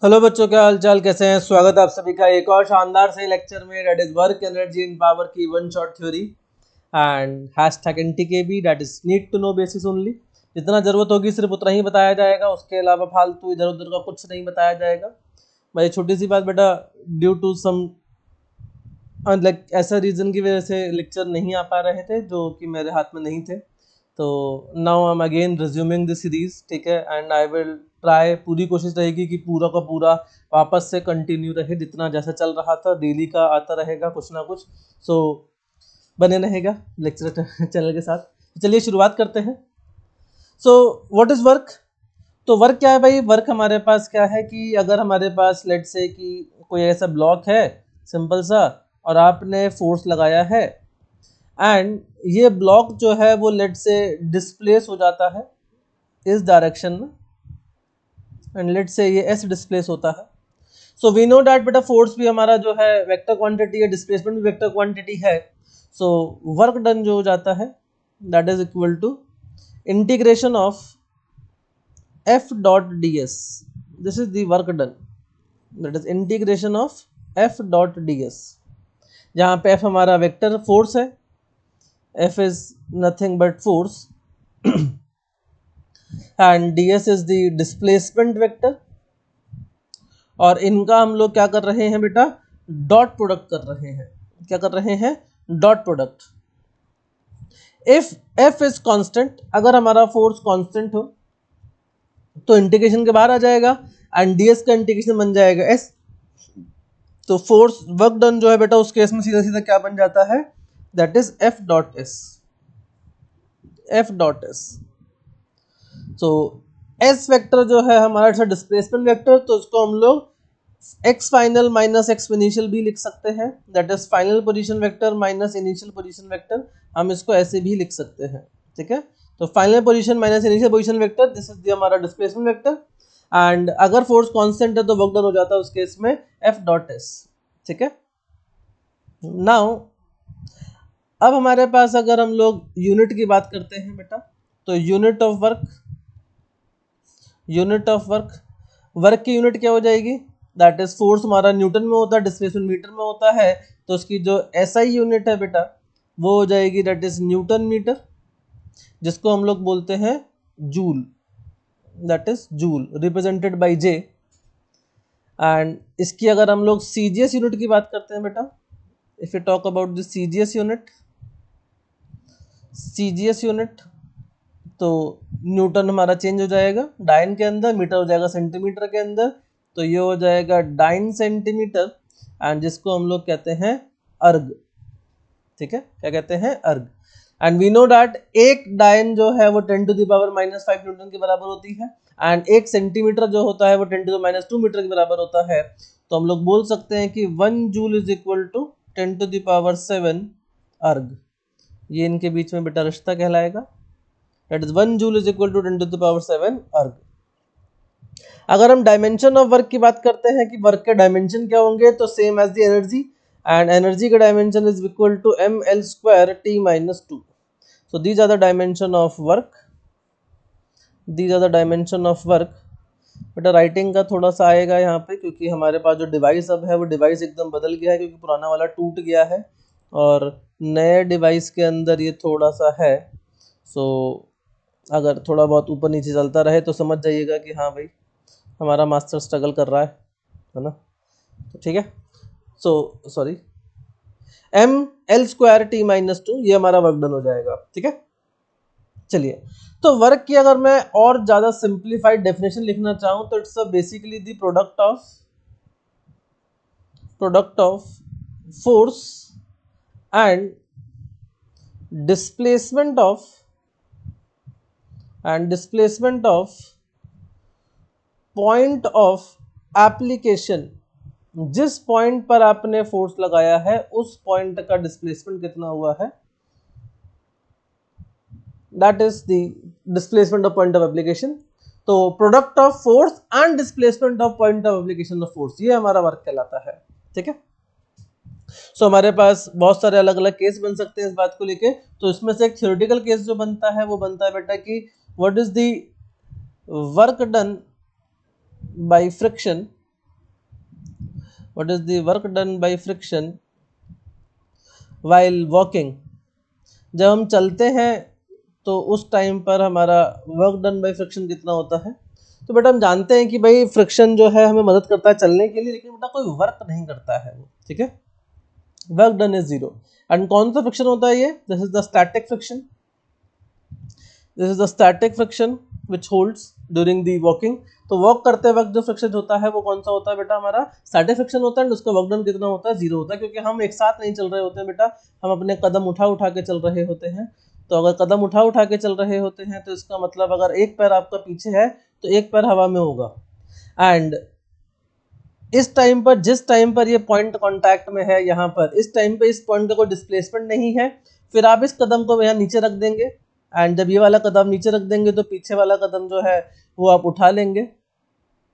Hello बच्चों, क्या हाल चाल, कैसे हैं। स्वागत है आप सभी का एक और शानदार से लेक्चर में, that is work energy in power की one shot theory and hashtag NTKB, that is need to know basis only. जितना जरूरत होगी सिर्फ उतना ही बताया जाएगा, उसके अलावा फालतू इधर उधर का कुछ नहीं बताया जाएगा। भाई छोटी सी बात बेटा, ड्यू टू सम लाइक ऐसा रीज़न की वजह से लेक्चर नहीं आ पा रहे थे जो कि मेरे हाथ में नहीं थे। तो now I am again resuming the series, ठीक है, एंड आई विल ट्राई, पूरी कोशिश रहेगी कि पूरा का पूरा वापस से कंटिन्यू रहे, जितना जैसा चल रहा था डेली का आता रहेगा कुछ ना कुछ। सो बने रहेगा लेक्चर चैनल के साथ। तो चलिए शुरुआत करते हैं। So what is work? तो वर्क क्या है भाई? वर्क हमारे पास क्या है कि अगर हमारे पास लेट से कि कोई ऐसा ब्लॉक है सिंपल सा, और आपने फोर्स लगाया है एंड ये ब्लॉक जो है वो लेट से डिस्प्लेस हो जाता है इस डायरेक्शन में, एंड लेट से ये ऐसे डिस्प्लेस होता है। सो वी नो डैट बेटा फोर्स भी हमारा जो है वेक्टर क्वांटिटी है, डिस्प्लेसमेंट भी वेक्टर क्वांटिटी है। सो वर्क डन जो हो जाता है that is equal to integration of f dot ds. This is the work done, that is integration of f dot ds, जहाँ पे f हमारा वेक्टर फोर्स है, f is nothing but force and ds is the displacement vector। और इनका हम लोग क्या कर रहे हैं बेटा? डॉट प्रोडक्ट कर रहे हैं। क्या कर रहे हैं? Dot product. If f is constant, अगर हमारा फोर्स कांस्टेंट हो तो इंटीग्रेशन के बाहर आ जाएगा एंड ds का इंटीग्रेशन बन जाएगा s। तो फोर्स वर्क डन जो है बेटा उस केस में सीधा सीधा क्या बन जाता है? That is f dot s, f dot s। So s vector जो है हमारा डिस्प्लेसमेंट वेक्टर, तो इसको हम लोग x final minus x initial भी लिख सकते हैं, that is final position vector minus initial position vector. हम इसको ऐसे भी लिख सकते हैं, ठीक है। तो final position minus initial position vector, this is हमारा डिस्प्लेसमेंट वेक्टर। एंड अगर फोर्स कांस्टेंट है तो वर्क डन हो जाता है उस केस में f डॉट s, ठीक है। नाउ अब हमारे पास अगर हम लोग यूनिट की बात करते हैं बेटा, तो unit of work, unit of work, work की यूनिट क्या हो जाएगी? दैट इज फोर्स हमारा न्यूटन में होता है, डिस्प्लेसमेंट मीटर में होता है, तो उसकी जो एसआई यूनिट है बेटा वो हो जाएगी दैट इज न्यूटन मीटर, जिसको हम लोग बोलते हैं joule, that is joule represented by J. And इसकी अगर हम लोग सीजीएस यूनिट की बात करते हैं बेटा, if you talk about the CGS unit, CGS unit, तो न्यूटन हमारा चेंज हो जाएगा डाइन के अंदर, मीटर हो जाएगा सेंटीमीटर के अंदर, तो ये हो जाएगा डाइन सेंटीमीटर, एंड जिसको हम लोग कहते हैं अर्ग, ठीक है। क्या कहते हैं? Erg. And we know that एक डाइन जो है वो 10 to the power minus 5 newton के बराबर होती है, एंड एक सेंटीमीटर जो होता है वो 10 टू द माइनस 2 मीटर के बराबर होता है। तो हम लोग बोल सकते हैं कि 1 joule is equal to 10 to the power 7 erg. ये इनके बीच में बेटा रिश्ता कहलाएगा, that is 1 joule is equal to 10 to the power 7 erg. अगर हम डायमेंशन ऑफ वर्क की बात करते हैं कि वर्क के डायमेंशन क्या होंगे, तो same as the energy, and energy का dimension is equal to ml square t minus 2। So these are the dimension of work, these are the dimension of work. बेटा राइटिंग का थोड़ा सा आएगा यहाँ पे, क्योंकि हमारे पास जो डिवाइस अब है वो डिवाइस एकदम बदल गया है, क्योंकि पुराना वाला टूट गया है और नए डिवाइस के अंदर ये थोड़ा सा है। सो अगर थोड़ा बहुत ऊपर नीचे चलता रहे तो समझ जाइएगा कि हाँ भाई हमारा मास्टर स्ट्रगल कर रहा है ना। तो ठीक है, so sorry, M L square T minus 2, ये हमारा वर्क डन हो जाएगा, ठीक है। चलिए, तो वर्क की अगर मैं और ज्यादा सिंप्लीफाइड डेफिनेशन लिखना चाहूं तो it's basically the product of force and displacement of point of application. जिस पॉइंट पर आपने फोर्स लगाया है उस पॉइंट का डिस्प्लेसमेंट कितना हुआ है, that is the displacement of point of application. तो product of force and displacement of point of application of force, ये हमारा वर्क कहलाता है, ठीक है। सो हमारे पास बहुत सारे अलग अलग केस बन सकते हैं इस बात को लेके। तो इसमें से एक थ्योरेटिकल केस जो बनता है वो बनता है बेटा कि what is the work done by friction what is the work done by friction while walking. जब हम चलते हैं तो उस टाइम पर हमारा वर्क डन बाय फ्रिक्शन कितना होता है। तो बेटा हम जानते हैं कि भाई फ्रिक्शन जो है हमें मदद करता है चलने के लिए, लेकिन बेटा कोई वर्क नहीं करता है वो, ठीक है। Work done is 0। एंड कौन सा फ्रिक्शन होता है ये? This is the static friction. This is the static friction which holds during the walking. तो वॉक करते वक्त जो फ्रिक्शन होता है वो कौन सा होता है बेटा? हमारा स्टैटिक फ्रिक्शन होता है। उसका वर्क डन कितना होता है? 0 होता है, क्योंकि हम एक साथ नहीं चल रहे होते हैं बेटा, हम अपने कदम उठा उठा के चल रहे होते हैं। तो अगर कदम उठा उठा के चल रहे होते हैं तो इसका मतलब अगर एक पैर आपका पीछे है तो एक पैर हवा में होगा। एंड इस टाइम पर, जिस टाइम पर ये पॉइंट कांटेक्ट में है यहाँ पर, इस टाइम पे इस पॉइंट का कोई डिस्प्लेसमेंट नहीं है, फिर आप इस कदम को यहाँ नीचे रख देंगे। एंड जब ये वाला कदम नीचे रख देंगे तो पीछे वाला कदम जो है वो आप उठा लेंगे,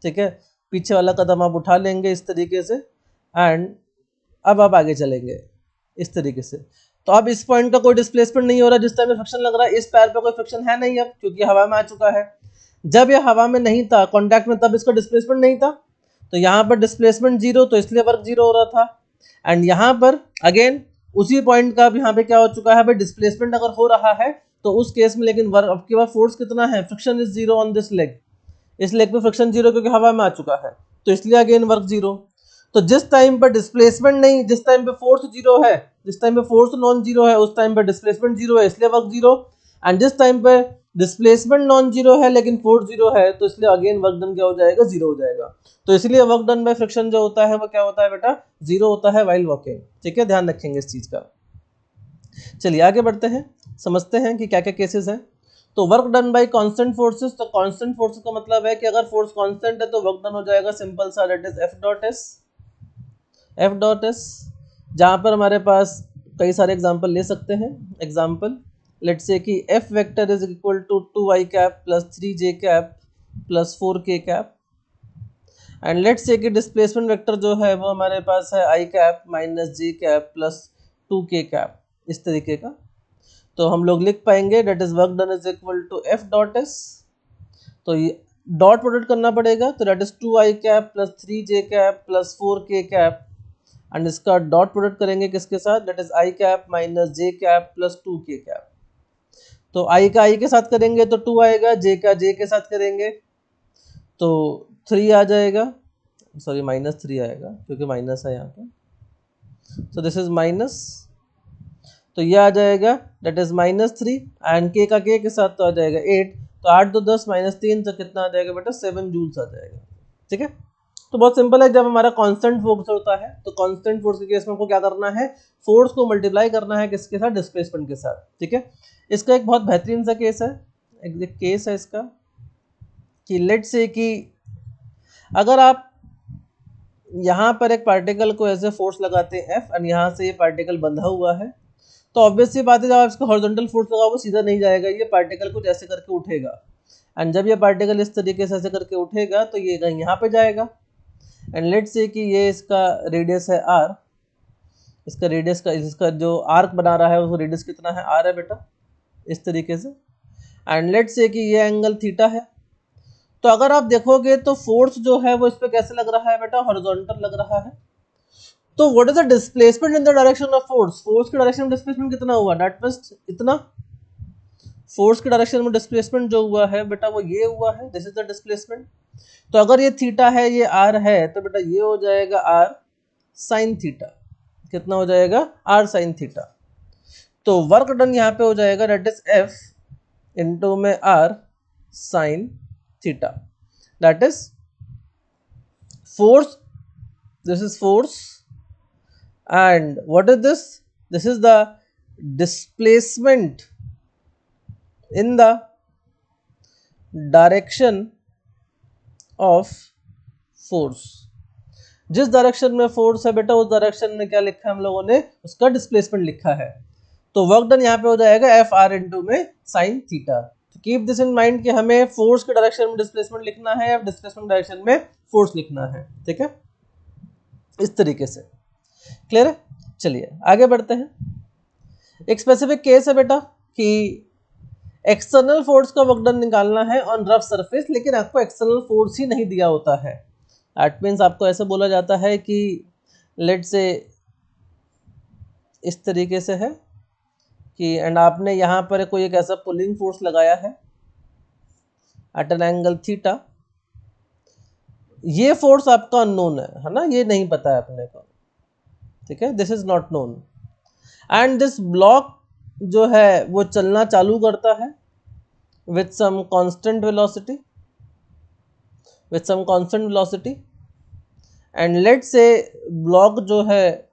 ठीक है। पीछे वाला कदम आप उठा लेंगे इस तरीके से। एंड अब आप आगे चलेंगे इस तरीके से। तो अब इस पॉइंट का कोई डिस्प्लेसमेंट नहीं हो रहा, जिस टाइम में फ्रिक्शन लग रहा है इस पैर पे कोई फ्रिक्शन है नहीं अब, क्योंकि हवा में आ चुका है। जब ये हवा में नहीं था कॉन्टैक्ट में, तब इसका डिस्प्लेसमेंट नहीं था, तो यहाँ पर डिस्प्लेसमेंट 0, तो इसलिए वर्क 0 हो रहा था। एंड यहाँ पर अगेन उसी पॉइंट का यहाँ पे क्या हो चुका है भाई, डिस्प्लेसमेंट अगर हो रहा है तो उस केस में लेकिन वर्क आपके पास फोर्स कितना है? Friction is 0 on this leg. इस लेग पे फ्रिक्शन 0 क्योंकि हवा में आ चुका है, तो इसलिए अगेन वर्क 0। तो जिस टाइम पर डिस्प्लेसमेंट नहीं, जिस टाइम पे फोर्स 0 है, जिस टाइम पे फोर्स नॉन 0 है, उस टाइम पर डिस्प्लेसमेंट 0 है, इसलिए वर्क 0। एंड जिस टाइम पे डिस्प्लेसमेंट नॉन 0 है लेकिन फोर्स 0 है, तो इसलिए अगेन वर्क डन क्या हो जाएगा? 0 हो जाएगा। तो इसलिए वर्क डन बाय फ्रिक्शन जो होता है वो क्या होता है बेटा? 0 होता है वाइल वॉकिंग, ठीक है। ध्यान रखेंगे इस चीज का। चलिए आगे बढ़ते हैं, समझते हैं कि क्या क्या केसेस हैं। तो work done bye constant forces. तो कांस्टेंट फोर्सेस का मतलब है कि अगर फोर्स कांस्टेंट है तो वर्क डन हो जाएगा सिंपल सा, that is F dot S. F dot S, जहां पर हमारे पास कई सारे एग्जांपल ले सकते हैं। एग्जांपल लेट्स से कि F vector is equal to 2i cap plus 3j cap plus 4k cap. And let's say कि डिस्प्लेसमेंट वेक्टर जो है वो हमारे पास है i cap minus j cap plus 2k cap, इस तरीके का। तो हम लोग लिख पाएंगे that is work done is equal to F dot S. तो ये डॉट प्रोडक्ट करना पड़ेगा, तो that is 2i cap plus 3j cap plus 4k cap. And इसका डॉट प्रोडक्ट करेंगे किसके साथ? That is i cap minus j cap plus 2k cap. तो i का i के साथ करेंगे तो 2 आएगा, j का j के साथ करेंगे तो 3 आ जाएगा, सॉरी -3 आएगा क्योंकि माइनस है यहाँ पे। तो दिस इज माइनस, तो ये आ जाएगा दैट इज -3। एंड k का k के साथ तो आ जाएगा 8। तो 8 2 10 -3, तो कितना आ जाएगा बेटा? 7 जूल्स आ जाएगा, ठीक है। तो बहुत सिंपल है, जब हमारा कांस्टेंट फोर्स होता है तो कांस्टेंट फोर्स के केस में हमको क्या करना है? फोर्स को मल्टीप्लाई करना है किसके साथ? डिस्प्लेसमेंट के साथ, ठीक है। इसका एक बहुत बेहतरीन सा केस है, एक केस है इसका कि लेट से कि अगर आप यहाँ पर एक पार्टिकल को ऐसे फोर्स लगाते हैं F, और यहाँ से ये पार्टिकल बंधा हुआ है, तो ऑब्वियस सी बात है जब आप इसको हॉरिजॉन्टल फोर्स लगाओगे सीधा नहीं जाएगा, ये पार्टिकल कुछ ऐसे करके उठेगा। एंड जब ये पार्टिकल इस तरीके से ऐसे करके उठेगा तो ये यहाँ पे जाएगा। एंड लेट्स से कि ये इसका रेडियस है r, इसका रेडियस का, इसका जो आर्क बना रहा है वो रेडियस कितना है? r है बेटा, इस तरीके से। एंड लेट्स से कि ये एंगल थीटा है। तो अगर आप देखोगे तो फोर्स जो है वो इस पे कैसे लग रहा है बेटा? हॉरिजॉन्टल लग रहा है। तो what is the displacement in the direction of force? Force के डायरेक्शन में डिस्प्लेसमेंट कितना हुआ? दैट मींस इतना। फोर्स के डायरेक्शन में डिस्प्लेसमेंट जो हुआ है बेटा वो ये हुआ है, दिस इज द डिस्प्लेसमेंट। तो अगर ये थीटा है, ये r है, तो बेटा ये हो जाएगा r साइन थीटा। कितना हो जाएगा? r sign theta. तो वर्क डन यहाँ पे हो जाएगा दैट इज f इंटू में r sine theta. That is force, this is force, and what is this? This is the displacement in the direction of force। जिस direction में force है बेटा उस डायरेक्शन में क्या लिखा है हम लोगों ने? उसका डिस्प्लेसमेंट लिखा है। तो वर्क डन यहाँ पे हो जाएगा एफ आर इंटू में साइन थीटा। तो कीप दिस इन माइंड कि हमें फोर्स के डायरेक्शन में डिस्प्लेसमेंट लिखना है या डिस्प्लेसमेंट डायरेक्शन में फोर्स लिखना है, ठीक है, इस तरीके से। क्लियर है? चलिए आगे बढ़ते हैं। एक स्पेसिफिक केस है बेटा कि एक्सटर्नल फोर्स का वर्क डन निकालना है ऑन रफ सरफेस, लेकिन आपको एक्सटर्नल फोर्स ही नहीं दिया होता है। दैट मीन्स आपको ऐसे बोला जाता है कि लेट से इस तरीके से है कि एंड आपने यहाँ पर कोई एक ऐसा पुलिंग फोर्स लगाया है एट एन एंगल थीटा, ये फोर्स आपका अननोन है ना, ये नहीं पता है अपने को, ठीक है, this is not known. And this block जो है वो चलना चालू करता है with some constant velocity, and let say block जो है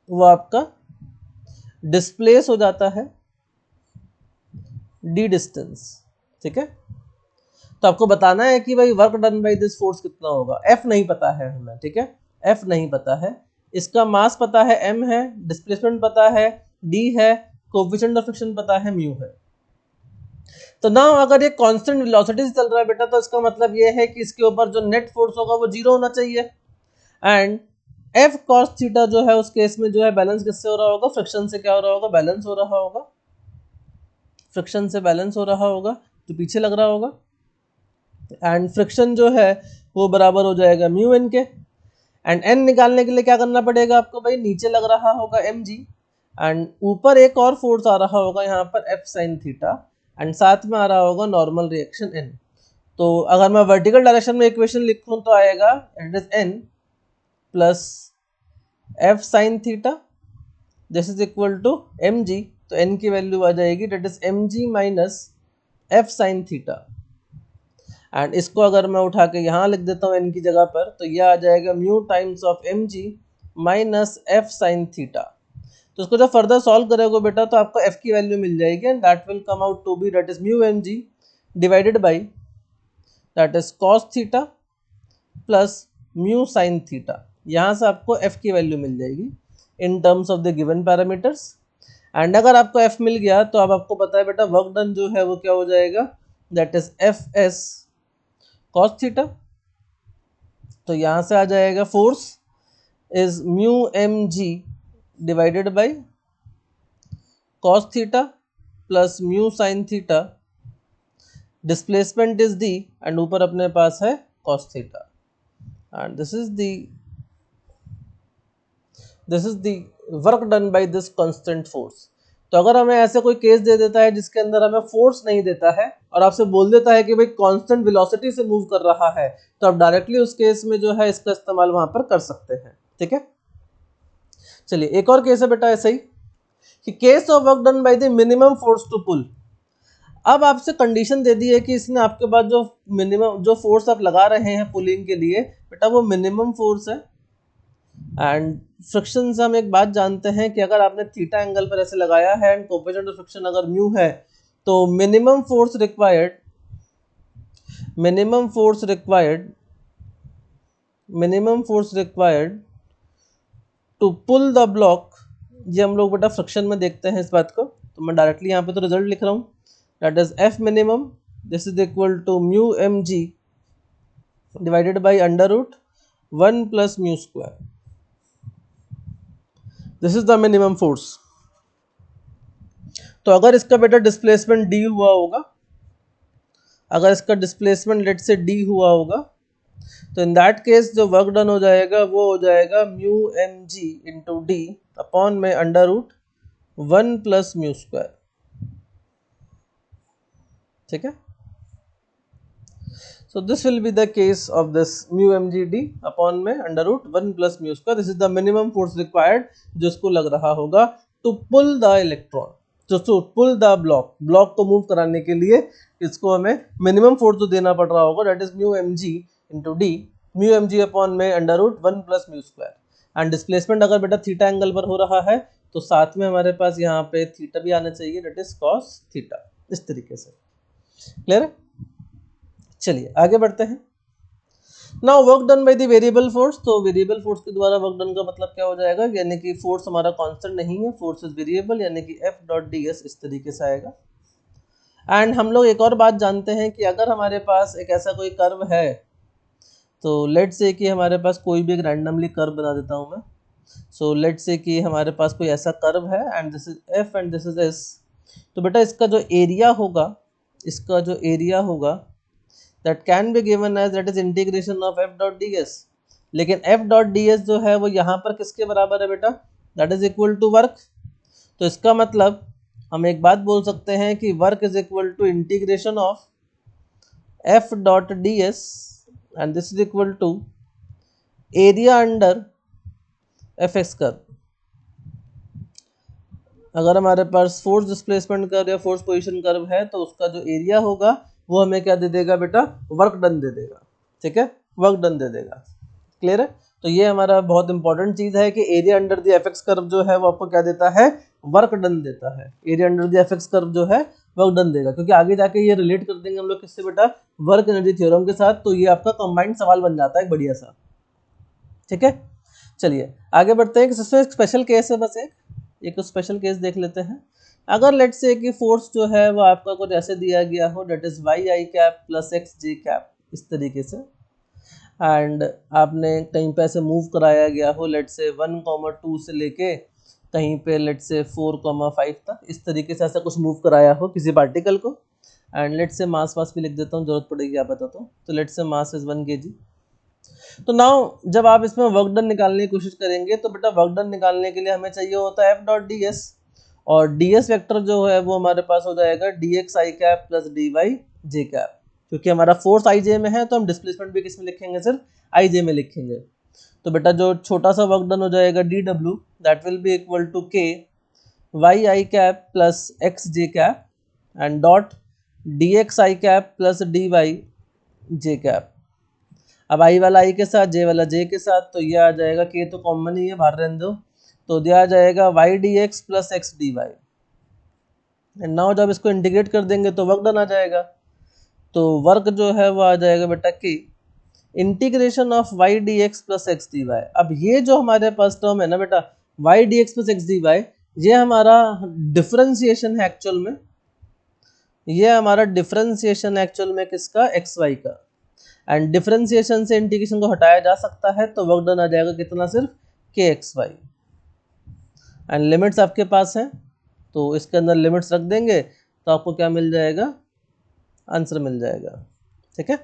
वो आपका डिस्प्लेस हो जाता है डी डिस्टेंस, ठीक है। तो आपको बताना है कि भाई work done by this force कितना होगा। एफ नहीं पता है हमें, ठीक है, एफ नहीं पता है, इसका मास पता है एम है, डिस्प्लेसमेंट पता है डी है, कोएफिशिएंट ऑफ फ्रिक्शन पता है म्यू है। तो ना अगर ये कांस्टेंट वेलोसिटी से चल रहा है बेटा, तो इसका मतलब ये है कि इसके ऊपर जो नेट फोर्स होगा वो जीरो होना चाहिए। एंड एफ कॉस थीटा जो है उस केस में जो है बैलेंस किससे हो रहा होगा, फ्रिक्शन से क्या हो रहा होगा, बैलेंस हो रहा होगा, फ्रिक्शन से बैलेंस हो रहा होगा, तो पीछे लग रहा होगा। एंड फ्रिक्शन जो है वो बराबर हो जाएगा म्यू एन के। एंड एन निकालने के लिए क्या करना पड़ेगा आपको भाई, नीचे लग रहा होगा एम जी, एंड ऊपर एक और फोर्स आ रहा होगा यहाँ पर एफ साइन थीटा, एंड साथ में आ रहा होगा नॉर्मल रिएक्शन एन। तो अगर मैं वर्टिकल डायरेक्शन में इक्वेशन लिखूं तो आएगा it is N plus F sine theta, this is equal to M G, तो एन की वैल्यू आ जाएगी that is M G minus F sine theta. And इसको अगर मैं उठा के यहाँ लिख देता हूँ एन की जगह पर, तो यह आ जाएगा mu times of M G minus F sine theta. तो इसको जब फर्दर सॉल्व करोगे बेटा तो आपको एफ की वैल्यू मिल जाएगी, and that will come out to be that is mu M G divided by that is cos theta plus mu sine theta. यहाँ से आपको एफ की वैल्यू मिल जाएगी in terms of the given parameters. And अगर आपको F मिल गया तो अब आपको पता है बेटा वर्क डन जो है वो क्या हो जाएगा, that is F S cos theta. तो यहाँ से आ जाएगा force is mu M G divided by cos theta plus mu sine theta, displacement is D, and ऊपर अपने पास है cos theta, and this is the work done by this constant force. तो अगर हमें ऐसे कोई केस दे देता है जिसके अंदर हमें फोर्स नहीं देता है और आपसे बोल देता है कि भाई कांस्टेंट वेलोसिटी से मूव कर रहा है, तो आप डायरेक्टली उस केस में जो है इसका इस्तेमाल वहां पर कर सकते हैं, ठीक है। चलिए एक और केस है बेटा ऐसा ही कि case of work done by the minimum force to pull. अब आपसे कंडीशन दे दी है कि इसने आपके पास जो मिनिमम जो फोर्स आप लगा रहे हैं पुलिंग के लिए बेटा वो मिनिमम फोर्स है। एंड फ्रिक्शन से हम एक बात जानते हैं कि अगर आपने थीटा एंगल पर ऐसे लगाया है एंड कोएफिशिएंट ऑफ फ्रिक्शन अगर म्यू है, तो minimum force required to pull the block, ये हम लोग बेटा फ्रिक्शन में देखते हैं इस बात को। तो मैं डायरेक्टली यहाँ पे तो रिजल्ट लिख रहा हूँ, that is F minimum this is equal to mu M G divided by under root 1 plus mu square. This is the minimum force. तो अगर इसका बेटा डिस्प्लेसमेंट डी हुआ होगा, अगर इसका डिस्प्लेसमेंट लेट से डी हुआ होगा, तो इन दैट केस जो वर्क डन हो जाएगा वो हो जाएगा mu M G into D upon में under root 1 plus mu square, ठीक है। So this will be the case of this mu mgd upon में under root 1 plus mu square. This is the minimum force required जो इसको लग रहा होगा to pull the electron, to pull the block को move कराने के लिए इसको हमें minimum force जो देना पड़ रहा होगा that is mu mg into d, mu mg upon में under root 1 plus mu square। And displacement अगर बेटा थीटा एंगल पर हो रहा है तो साथ में हमारे पास यहाँ पे थीटा भी आना चाहिए that is cos थीटा। इस तरीके से क्लियर है। चलिए आगे बढ़ते हैं। Now work done by the variable force. तो वेरिएबल फोर्स के द्वारा वर्क डन का मतलब क्या हो जाएगा, यानी कि फोर्स हमारा कांस्टेंट नहीं है, फोर्स इज वेरिएबल, यानी कि एफ डॉट डी एस इस तरीके से आएगा। एंड हम लोग एक और बात जानते हैं कि अगर हमारे पास एक ऐसा कोई कर्व है, तो लेट से कि हमारे पास कोई भी एक रैंडमली कर्व बना देता हूँ मैं। सो लेट से कि हमारे पास कोई ऐसा कर्व है and this is F and this is S. तो बेटा इसका जो एरिया होगा that can be given as that is integration of f dot ds, लेकिन एफ डॉट डी एस जो है वो यहाँ पर किसके बराबर है बेटा, that is equal to work. तो इसका मतलब हम एक बात बोल सकते हैं कि work is equal to integration of F dot D S and this is equal to area under F X curve. अगर हमारे पास फोर्स डिस्प्लेसमेंट कर्व या फोर्स पोजीशन कर्व है तो उसका जो एरिया होगा वो हमें क्या दे देगा बेटा, वर्क डन दे देगा। ठीक है, वर्क डन दे देगा। क्लियर है। तो ये हमारा बहुत इंपॉर्टेंट चीज है कि area under the F X curve जो है वो आपको क्या देता है, वर्क डन देता है। Area under the F X curve जो है वर्क डन देगा, क्योंकि आगे जाके ये रिलेट कर देंगे हम लोग किससे बेटा, वर्क एनर्जी थ्योरम के साथ। तो ये आपका कंबाइंड सवाल बन जाता है बढ़िया सा। ठीक है, चलिए आगे बढ़ते हैं। इसमें एक स्पेशल केस है, बस एक स्पेशल केस देख लेते हैं। अगर लेट्स से कि फोर्स जो है वो आपका कुछ ऐसे दिया गया हो, that is Y I cap plus X J cap, इस तरीके से, एंड आपने कहीं पे ऐसे मूव कराया गया हो, लेट्स से 1,2 से लेके कहीं पे लेट्स से 4,5 तक, इस तरीके से ऐसा कुछ मूव कराया हो किसी पार्टिकल को। एंड लेट्स से मास वास भी लिख देता हूँ, जरूरत पड़ेगी आप बता दो। तो let's say mass is 1 kg। तो नाउ जब आप इसमें वर्क डन निकालने की कोशिश करेंगे तो बेटा वर्क डन निकालने के लिए हमें चाहिए होता है एफ डॉट डी एस, और डी एस वेक्टर जो है वो हमारे पास हो जाएगा D X I cap plus D Y J cap. क्योंकि हमारा फोर्स आई जे में है तो हम डिस्प्लेसमेंट भी किस में लिखेंगे, सिर्फ आई जे में लिखेंगे। तो बेटा जो छोटा सा वर्क डन हो जाएगा D W, that will be equal to K Y I cap plus X J cap and dot D X I cap plus D Y J cap. अब आई वाला आई के साथ, जे वाला जे के साथ, तो ये आ जाएगा, के तो कॉमन ही है, बाहर रहने दो, तो दिया जाएगा Y D X plus X D Y. And now जब इसको इंटीग्रेट कर देंगे तो वर्क डन आ जाएगा। तो वर्क जो है वो आ जाएगा बेटा के integration of Y D X plus X D Y. अब ये जो हमारे पास टर्म है ना बेटा, Y D X plus X D Y, ये हमारा डिफरेंशिएशन है एक्चुअल में, ये हमारा डिफरेंशिएशन एक्चुअल में किसका, एक्स वाई का। एंड डिफरेंशिएशन से इंटीग्रेशन को हटाया जा सकता है, तो वर्क डन आ जाएगा कितना, सिर्फ के एक्स वाई। एंड लिमिट्स आपके पास हैं तो इसके अंदर लिमिट्स रख देंगे तो आपको क्या मिल जाएगा, आंसर मिल जाएगा। ठीक है,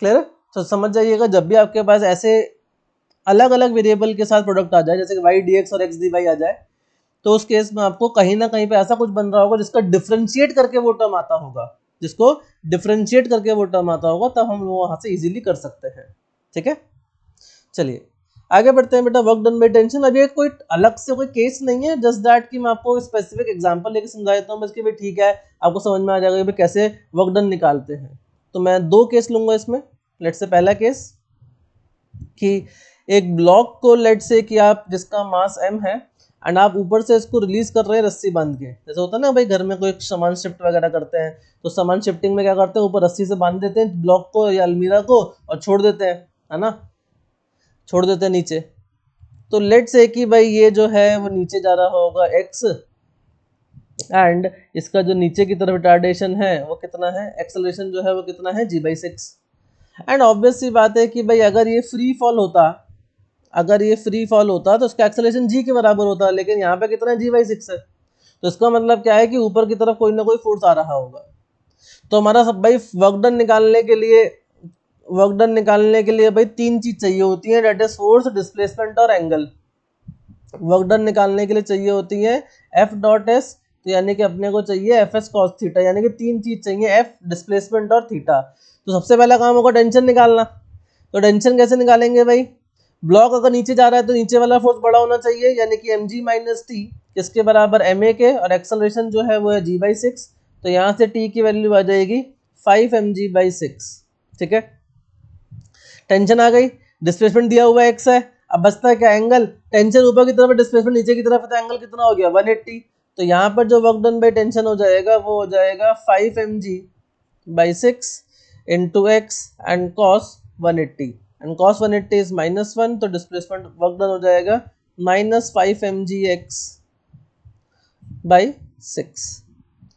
क्लियर है। तो समझ जाइएगा जब भी आपके पास ऐसे अलग अलग वेरिएबल के साथ प्रोडक्ट आ जाए, जैसे कि वाई डी एक्स और एक्स डी वाई आ जाए, तो उस केस में आपको कहीं ना कहीं पे ऐसा कुछ बन रहा होगा जिसका डिफरेंशिएट करके वो टर्म आता होगा, जिसको डिफरेंशिएट करके वो टर्म आता होगा, तब हम वो वहां से इजीली कर सकते हैं। ठीक है, चलिए आगे बढ़ते हैं बेटा। वर्क डन बाय टेंशन, अब ये कोई अलग से कोई केस नहीं है, जस्ट दैट कि मैं आपको स्पेसिफिक एग्जांपल लेके समझा देता हूँ बस कि भाई ठीक है, आपको समझ में आ जाएगा कि कैसे वर्क डन निकालते हैं। तो मैं 2 केस लूंगा इसमें। लेट्स से पहला केस कि एक ब्लॉक को लेट्स से कि आप जिसका मास m है एंड आप ऊपर से इसको रिलीज कर रहे हैं रस्सी बांध के। जैसे होता है ना भाई घर में कोई सामान शिफ्ट वगैरह करते हैं, तो सामान शिफ्टिंग में क्या करते हैं, ऊपर रस्सी से बांध देते हैं ब्लॉक को या अलमीरा को और छोड़ देते हैं, है ना, छोड़ देते हैं नीचे। तो लेट से कि भाई ये जो है वो नीचे जा रहा होगा x, एंड इसका जो नीचे की तरफ रिटार्डेशन है वो कितना है, एक्सेलरेशन जो है वो कितना है g/6। एंड ऑब्वियस सी बात है कि भाई अगर ये फ्री फॉल होता, अगर ये फ्री फॉल होता तो उसका एक्सेलरेशन g के बराबर होता, लेकिन यहाँ पे कितना g/6 है। तो इसका मतलब क्या है कि ऊपर की तरफ कोई ना कोई फोर्स आ रहा होगा। तो हमारा सब भाई वर्क डन निकालने के लिए, वर्क डन निकालने के लिए भाई 3 चीज चाहिए होती है, डेट इज फोर्स, डिस्प्लेसमेंट और एंगल। वर्क डन निकालने के लिए चाहिए होती है एफ डॉट एस, तो यानी कि अपने को चाहिए एफ एस कॉस थीटा, यानी कि 3 चीज चाहिए, एफ, डिस्प्लेसमेंट और थीटा। तो सबसे पहला काम होगा टेंशन निकालना। तो टेंशन कैसे निकालेंगे भाई, ब्लॉक अगर नीचे जा रहा है तो नीचे वाला फोर्स बड़ा होना चाहिए, यानी कि mg माइनस टी किसके बराबर, ma के, और एक्सेलरेशन जो है वो है g/6, तो यहाँ से t की वैल्यू आ जाएगी 5 mg/6। ठीक है, टेंशन आ गई, डिस्प्लेसमेंट दिया हुआ x है, अब बचता है क्या, एंगल। टेंशन ऊपर की तरफ है, डिस्प्लेसमेंट नीचे की तरफ है, तो एंगल कितना हो गया 180। तो यहाँ पर जो वर्क डन बाय टेंशन हो जाएगा वो हो जाएगा 5 mg/6 into x and cos 180, and cos 180 is -1, तो डिस्प्लेसमेंट वर्क डन हो जाएगा -5 mg/6।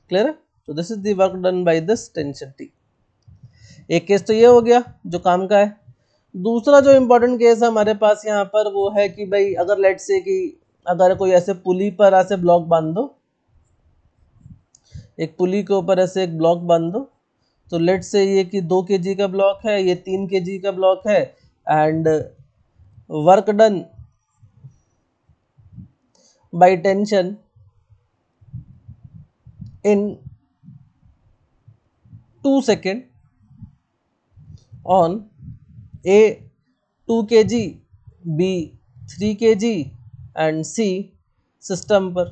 क्लियर है। तो this is the work done by this tension T. एक केस तो ये हो गया जो काम का है। दूसरा जो इम्पोर्टेंट केस है हमारे पास यहाँ पर वो है कि भाई अगर लेट से कि अगर कोई ऐसे पुली पर ऐसे ब्लॉक बांध दो, एक पुली के ऊपर ऐसे एक ब्लॉक बांध दो, तो लेट से ये कि 2 kg का ब्लॉक है, ये 3 kg का ब्लॉक है, and work done by tension in 2 seconds on A 2 kg, B 3 kg and C system पर,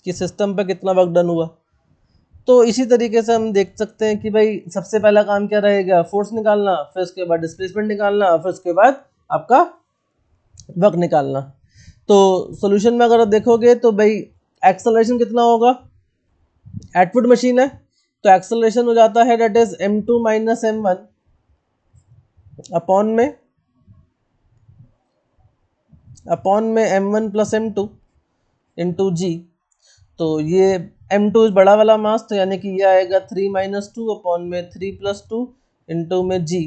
कि सिस्टम पर कितना वर्क डन हुआ। तो इसी तरीके से हम देख सकते हैं कि भाई सबसे पहला काम क्या रहेगा, फोर्स निकालना, फिर उसके बाद डिस्प्लेसमेंट निकालना, फिर उसके बाद आपका वर्क निकालना। तो सॉल्यूशन में अगर आप देखोगे तो भाई एक्सेलरेशन कितना होगा, एटवुड मशीन है तो एक्सेलरेशन हो जाता है that is m2 minus m1 upon में m1 प्लस m2 इंटू जी। तो ये m2 इस बड़ा वाला मास, तो यानी कि ये आएगा 3 माइनस 2 अपॉन में 3 प्लस 2 इंटू में जी।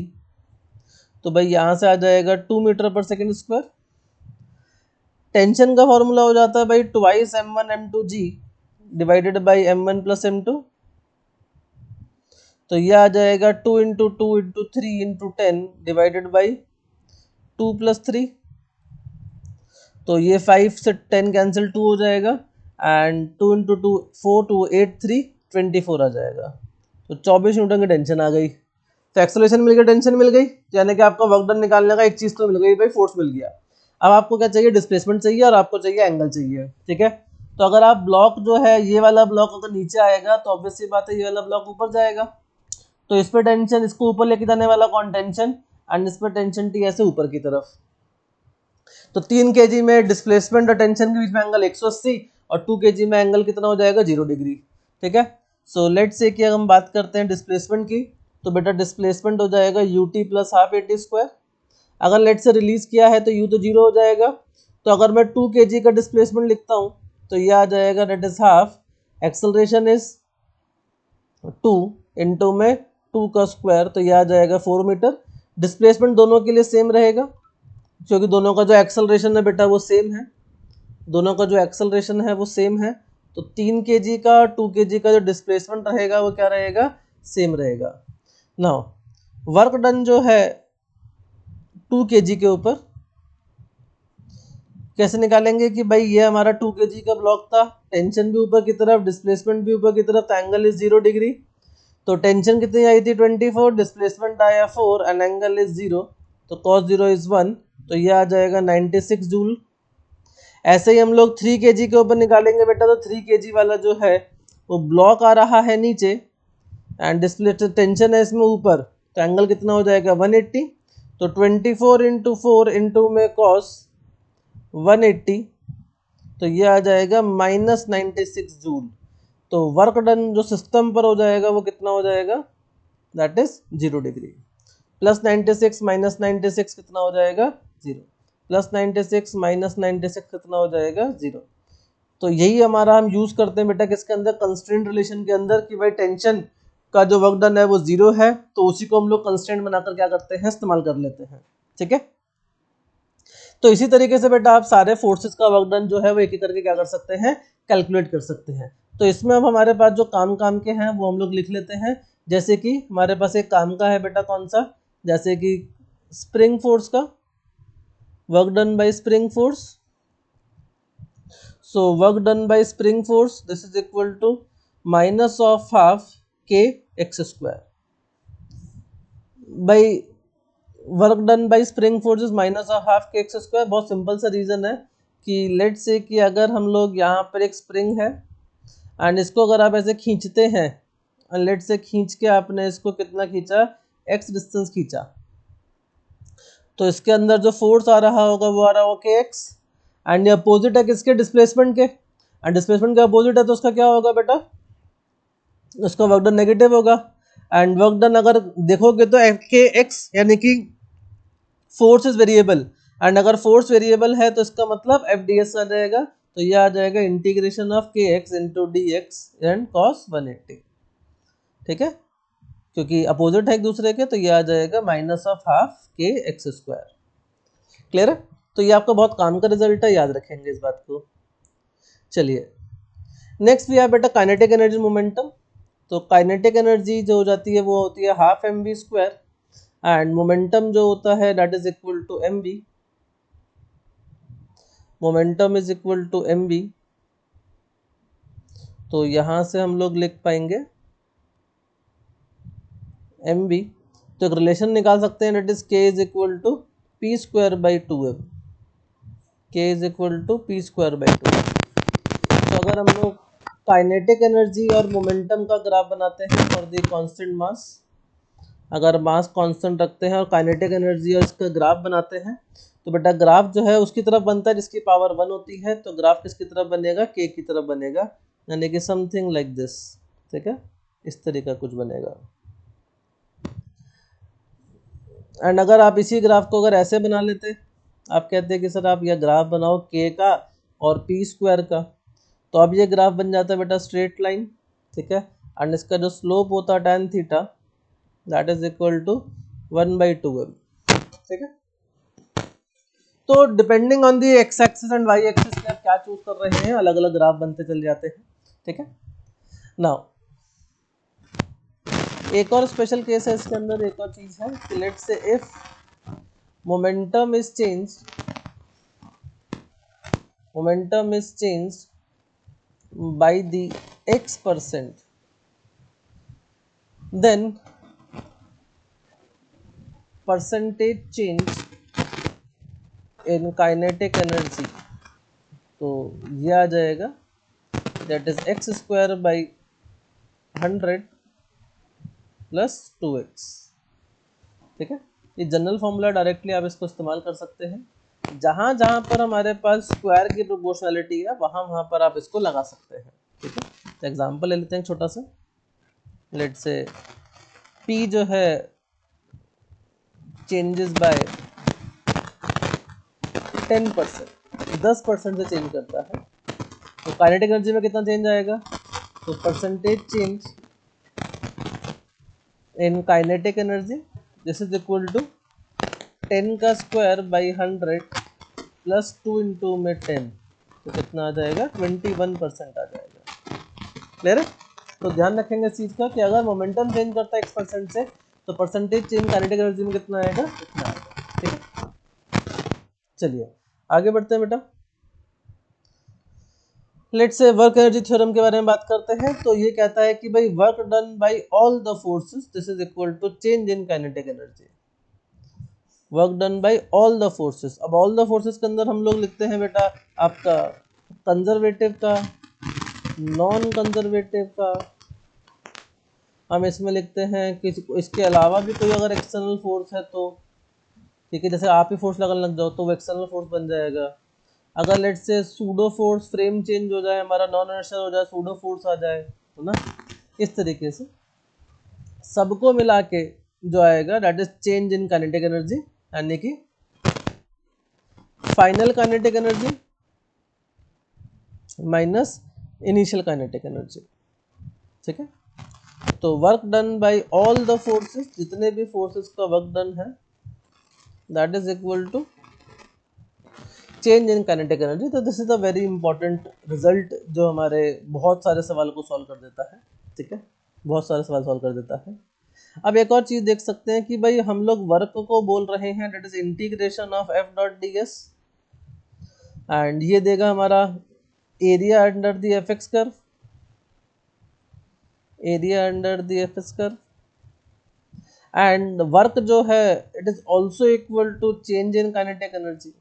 तो भाई यहाँ से आ जाएगा 2 मीटर पर सेकेंड स्क्वायर। टेंशन का फॉर्मूला हो जाता है भाई twice m1 m2 g divided by m1 plus m2। तो ये आ जाएगा 2 into 2 into 3 into 10 divided by 2 plus 3। तो ये 5 से 10 कैंसिल 2 हो जाएगा एंड 2 इंटू 2 4 2 8 3 24 आ जाएगा। तो 24 न्यूटन की टेंशन आ गई। तो एक्सेलरेशन मिल गई, टेंशन मिल गई, यानी कि आपका वर्क डन निकालने का एक चीज़ तो मिल गई भाई, फोर्स मिल गया। अब आपको क्या चाहिए, डिस्प्लेसमेंट चाहिए और आपको चाहिए एंगल चाहिए, ठीक है। तो अगर आप ब्लॉक जो है ये वाला ब्लॉक अगर नीचे आएगा तो ऑब्वियस सी बात है ये वाला ब्लॉक ऊपर जाएगा। तो इस पर टेंशन, इसको ऊपर लेके जाने वाला कौन, टेंशन, एंड इस पर टेंशन टी ऐसे ऊपर की तरफ। तो 3 kg में डिस्प्लेसमेंट और टेंशन के बीच में एंगल 180 और 2 kg में एंगल कितना हो जाएगा, 0 डिग्री, ठीक है। सो लेट्स से कि हम बात करते हैं डिस्प्लेसमेंट की, तो बेटा डिस्प्लेसमेंट हो जाएगा ut plus half at square. अगर लेट से रिलीज किया है तो u तो 0 हो जाएगा। तो अगर मैं 2 kg का डिस्प्लेसमेंट लिखता हूँ तो ये आ जाएगा that is half, acceleration is 2 into में 2 का स्क्वायर, तो ये आ जाएगा 4 मीटर। डिस्प्लेसमेंट दोनों के लिए सेम रहेगा क्योंकि दोनों का जो एक्सेलरेशन है बेटा वो सेम है, दोनों का जो एक्सेलरेशन है वो सेम है। तो 3 kg का 2 kg का जो डिस्प्लेसमेंट रहेगा वो क्या रहेगा, सेम रहेगा। नाउ वर्क डन जो है 2 kg के ऊपर कैसे निकालेंगे कि भाई ये हमारा 2 kg का ब्लॉक था, टेंशन भी ऊपर की तरफ, डिस्प्लेसमेंट भी ऊपर की तरफ, एंगल इज 0 डिग्री। तो टेंशन कितनी आई थी 24, डिस्प्लेसमेंट आया 4 एंड एंगल इज 0, तो cos 0 इज 1, तो ये आ जाएगा 96 जूल। ऐसे ही हम लोग 3 kg के ऊपर निकालेंगे बेटा, तो 3 kg वाला जो है वो ब्लॉक आ रहा है नीचे एंड डिस्प्ले टेंशन है इसमें ऊपर, तो एंगल कितना हो जाएगा 180। तो 24 इंटू 4 इंटू में cos 180, तो ये आ जाएगा माइनस 96 जूल। तो वर्क डन जो सिस्टम पर हो जाएगा वो कितना हो जाएगा, that is 0 degree. Plus 96 minus 96 कितना हो जाएगा 0, प्लस 96 माइनस 96 कितना हो जाएगा 0। तो यही हमारा हम यूज करते हैं बेटा किसके अंदर, कंस्ट्रेंट रिलेशन के अंदर, कि भाई टेंशन का जो वर्क डन है वो 0 है, तो उसी को हम लोग कंस्ट्रेंट बनाकर क्या करते हैं, इस्तेमाल कर लेते हैं, ठीक है। तो इसी तरीके से बेटा आप सारे फोर्सेस का वर्क डन जो है वो एक एक करके क्या कर सकते हैं, कैलकुलेट कर सकते हैं। तो इसमें अब हमारे पास जो काम के हैं वो हम लोग लिख लेते हैं। जैसे कि हमारे पास एक काम का है बेटा कौन सा, जैसे कि स्प्रिंग फोर्स का, work done by spring force. So work done by spring force this is equal to minus of half K X square by work done by spring force is minus of half K X square. बहुत simple सा reason है कि late say कि अगर हम लोग यहाँ पर एक स्प्रिंग है एंड इसको अगर आप ऐसे खींचते हैं, लेट से खींच के आपने इसको कितना खींचा, एक्स डिस्टेंस खींचा, तो इसके अंदर जो फोर्स आ रहा होगा वो आ रहा होगा के एक्स, एंड ये अपोजिट है किसके, डिस्प्लेसमेंट के, एंड डिस्प्लेसमेंट का अपोजिट है तो उसका क्या होगा बेटा, उसका वर्क डन नेगेटिव होगा। एंड वर्क डन अगर देखोगे तो के एक्स यानी कि फोर्स इज वेरिएबल, एंड अगर फोर्स वेरिएबल है तो इसका मतलब एफ डी एस आ जाएगा, तो ये आ जाएगा इंटीग्रेशन ऑफ के x into D x and cos 180, ठीक है, क्योंकि अपोजिट है एक दूसरे के, तो ये आ जाएगा minus of half K X square. Clear है, तो ये आपका बहुत काम का रिजल्ट है, याद रखेंगे इस बात को। चलिए नेक्स्ट भी है बेटा काइनेटिक एनर्जी मोमेंटम। तो काइनेटिक एनर्जी जो हो जाती है वो होती है half M V square, and momentum जो होता है that is equal to M V. Momentum is equal to mv, तो यहाँ से हम लोग लिख पाएंगे mv, तो एक रिलेशन निकाल सकते हैं, that is k is equal to P square by 2m, k is equal to P square by 2m। तो अगर हम लोग काइनेटिक एनर्जी और मोमेंटम का ग्राफ बनाते हैं फॉर द कांस्टेंट मास, अगर मास कांस्टेंट रखते हैं और काइनेटिक एनर्जी और इसका ग्राफ बनाते हैं, तो बेटा ग्राफ जो है उसकी तरफ बनता है जिसकी पावर 1 होती है, तो ग्राफ किसकी तरफ बनेगा, k की तरफ बनेगा, यानी कि समथिंग लाइक दिस, ठीक है, इस तरीका कुछ बनेगा। एंड अगर आप इसी ग्राफ को अगर ऐसे बना लेते, आप कहते हैं कि सर आप यह ग्राफ बनाओ k का और पी स्क्वायर का, तो अब ये ग्राफ बन जाता है बेटा स्ट्रेट लाइन, ठीक है, एंड इसका जो स्लोप होता है tan theta that is equal to 1/2m, ठीक है। तो depending on the X axis and Y axis पे आप क्या चूज कर रहे हैं, अलग अलग ग्राफ बनते चले जाते हैं, ठीक है। नाउ एक और स्पेशल केस है इसके अंदर, एक और चीज है कि let's say if momentum is changed by the x%, then percentage change in kinetic energy, तो ये आ जाएगा that is x square by 100 plus 2x, ठीक है। ये जनरल फॉर्मूला डायरेक्टली आप इसको इस्तेमाल कर सकते हैं, जहां जहां पर हमारे पास स्क्वायर की प्रोपोर्शनलिटी है वहां वहां पर आप इसको लगा सकते हैं, ठीक है। तो एग्जांपल ले लेते हैं छोटा सा, लेट्स से p जो है चेंजेस बाय 10%, 10% से चेंज करता है, तो काइनेटिक एनर्जी में कितना चेंज आएगा, तो percentage change in kinetic energy this is equal to 10 का स्क्वायर बाई 100 प्लस 2 इंटू में 10, तो कितना आ जाएगा 21% आ जाएगा, क्लियर है। तो ध्यान रखेंगे इस चीज का कि अगर मोमेंटम चेंज करता है x% से, तो परसेंटेज चेंज काइनेटिक एनर्जी में कितना आएगा, इतना आएगा, ठीक है। चलिए आगे बढ़ते हैं बेटा, let's say work energy theorem के बारे में बात करते हैं। तो ये कहता है कि भाई work done by all the forces this is equal to change in kinetic energy, work done by all the forces. अब ऑल द फोर्सेस के अंदर हम लोग लिखते हैं बेटा आपका कंजर्वेटिव का, नॉन कंजर्वेटिव का, हम इसमें लिखते हैं कि इसके अलावा भी कोई अगर एक्सटर्नल फोर्स है तो, ठीक है, जैसे आप ही फोर्स लगाने लग जाओ तो वो एक्सटर्नल फोर्स बन जाएगा। अगर लेट से सूडो फोर्स फ्रेम चेंज हो जाए, हमारा नॉन इनर्शियल हो जाए, सूडो फोर्स आ जाए, तो ना इस तरीके से सबको मिला के जो आएगा that is change in kinetic energy, यानी कि final kinetic energy minus initial kinetic energy, ठीक है। तो work done by all the forces, जितने भी फोर्सेस का वर्क डन है that is equal to change in kinetic energy. तो this is a very important result जो हमारे बहुत सारे सवाल को सॉल्व कर देता है, ठीक है, बहुत सारे सवाल सॉल्व कर देता है। अब एक और चीज देख सकते हैं कि भाई हम लोग वर्क को बोल रहे हैं that is integration of F dot D S, and ये देगा हमारा area under the F X curve, area under the F X curve, and work जो है it is also equal to change in kinetic energy.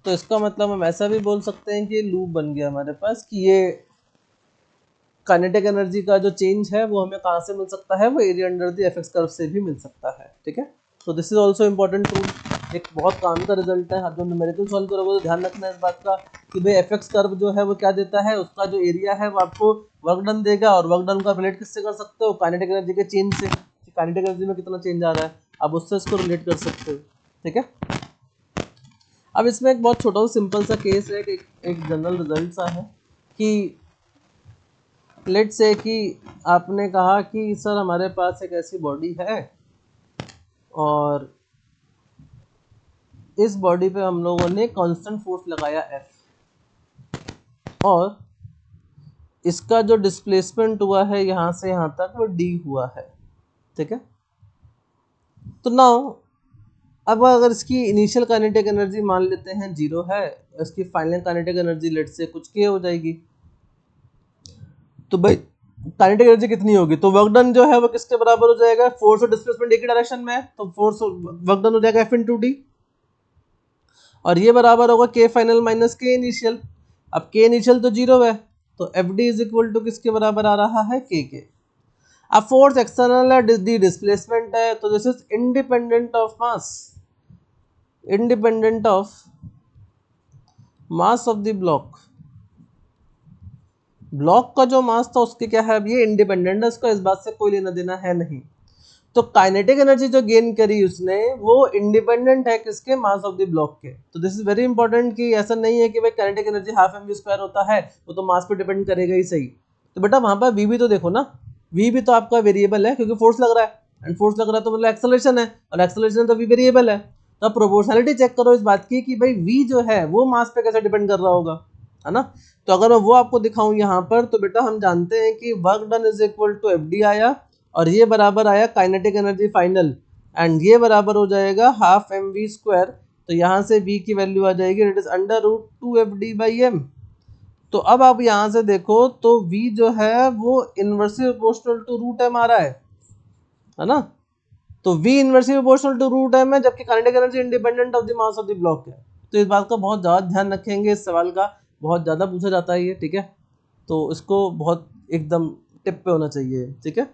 तो इसका मतलब हम ऐसा भी बोल सकते हैं कि लूप बन गया हमारे पास कि ये काइनेटिक एनर्जी का जो चेंज है वो हमें कहाँ से मिल सकता है, वो area under the F X curve से भी मिल सकता है, ठीक है। तो this is also important tool, एक बहुत काम का रिजल्ट है। आप जो न्यूमेरिकल सॉल्व करोगे तो ध्यान रखना है इस बात का कि भाई एफ एक्स कर्व जो है वो क्या देता है, उसका जो एरिया है वो आपको वर्क डन देगा, और वर्क डन का रिलेट किससे कर सकते हो, काइनेटिक एनर्जी के चेंज से, काइनेटिक एनर्जी में कितना चेंज आ रहा है आप उससे इसको रिलेट कर सकते हो, ठीक है। अब इसमें एक बहुत छोटा सा सिंपल सा केस है, एक जनरल रिजल्ट सा है कि लेट्स से कि आपने कहा कि सर हमारे पास एक ऐसी बॉडी है और इस बॉडी पे हम लोगों ने कांस्टेंट फोर्स लगाया F, और इसका जो डिस्प्लेसमेंट हुआ है यहाँ से यहाँ तक वो D हुआ है, ठीक है। तो नाउ अब अगर इसकी इनिशियल काइनेटिक एनर्जी मान लेते हैं 0 है, इसकी फाइनल काइनेटिक एनर्जी लेट से कुछ के हो जाएगी, तो भाई काइनेटिक एनर्जी कितनी होगी, तो वर्क डन जो है वो किसके बराबर हो जाएगा, फोर्स और डिस्प्लेसमेंट एक ही डायरेक्शन में है, तो फोर्स वर्क डन हो जाएगा F × d, और ये बराबर होगा के फाइनल माइनस के इनिशियल। अब के इनिशियल तो 0 है, तो F D is equal to किसके बराबर आ रहा है, के। अब फोर्स एक्सटर्नल है, डी डिस्प्लेसमेंट है, तो this is independent of mass, independent of mass of the block. Block का जो मास था उसके क्या है, अब ये इंडिपेंडेंट है, इसका इस बात से कोई लेना देना है नहीं। तो काइनेटिक एनर्जी जो गेन करी उसने वो इंडिपेंडेंट है किसके, मास ऑफ द ब्लॉक के। तो दिस इज वेरी इंपॉर्टेंट कि ऐसा नहीं है कि भाई काइनेटिक एनर्जी हाफ mv² होता है, वो तो मास पे डिपेंड करेगा ही सही। तो बेटा वहां पर v भी तो देखो ना, v भी तो आपका वेरिएबल है क्योंकि फोर्स लग रहा है, एंड फोर्स लग रहा है तो मतलब एक्सेलरेशन है, और एक्सेलरेशन तो v वेरिएबल है। तो आप प्रोपोर्शनलिटी चेक करो इस बात की कि भाई v जो है वो मास पे कैसे डिपेंड कर रहा होगा, है ना। तो अगर मैं वो आपको दिखाऊं यहाँ पर, तो बेटा हम जानते हैं कि work done is equal to F D आया, और ये बराबर आया काइनेटिक एनर्जी फाइनल, एंड ये बराबर हो जाएगा हाफ mv²। तो यहाँ से v की वैल्यू आ जाएगी इट इज √2fd/m। तो अब आप यहाँ से देखो तो v जो है वो इनवर्सली प्रोपोर्शनल टू √m आ रहा है ना। तो v inversely proportional to √m है, जबकि kinetic energy independent of the mass of the block है। तो इस बात का बहुत ज़्यादा ध्यान रखेंगे, इस सवाल का बहुत ज़्यादा पूछा जाता है ये, ठीक है। तो इसको बहुत एकदम टिप पे होना चाहिए, ठीक है।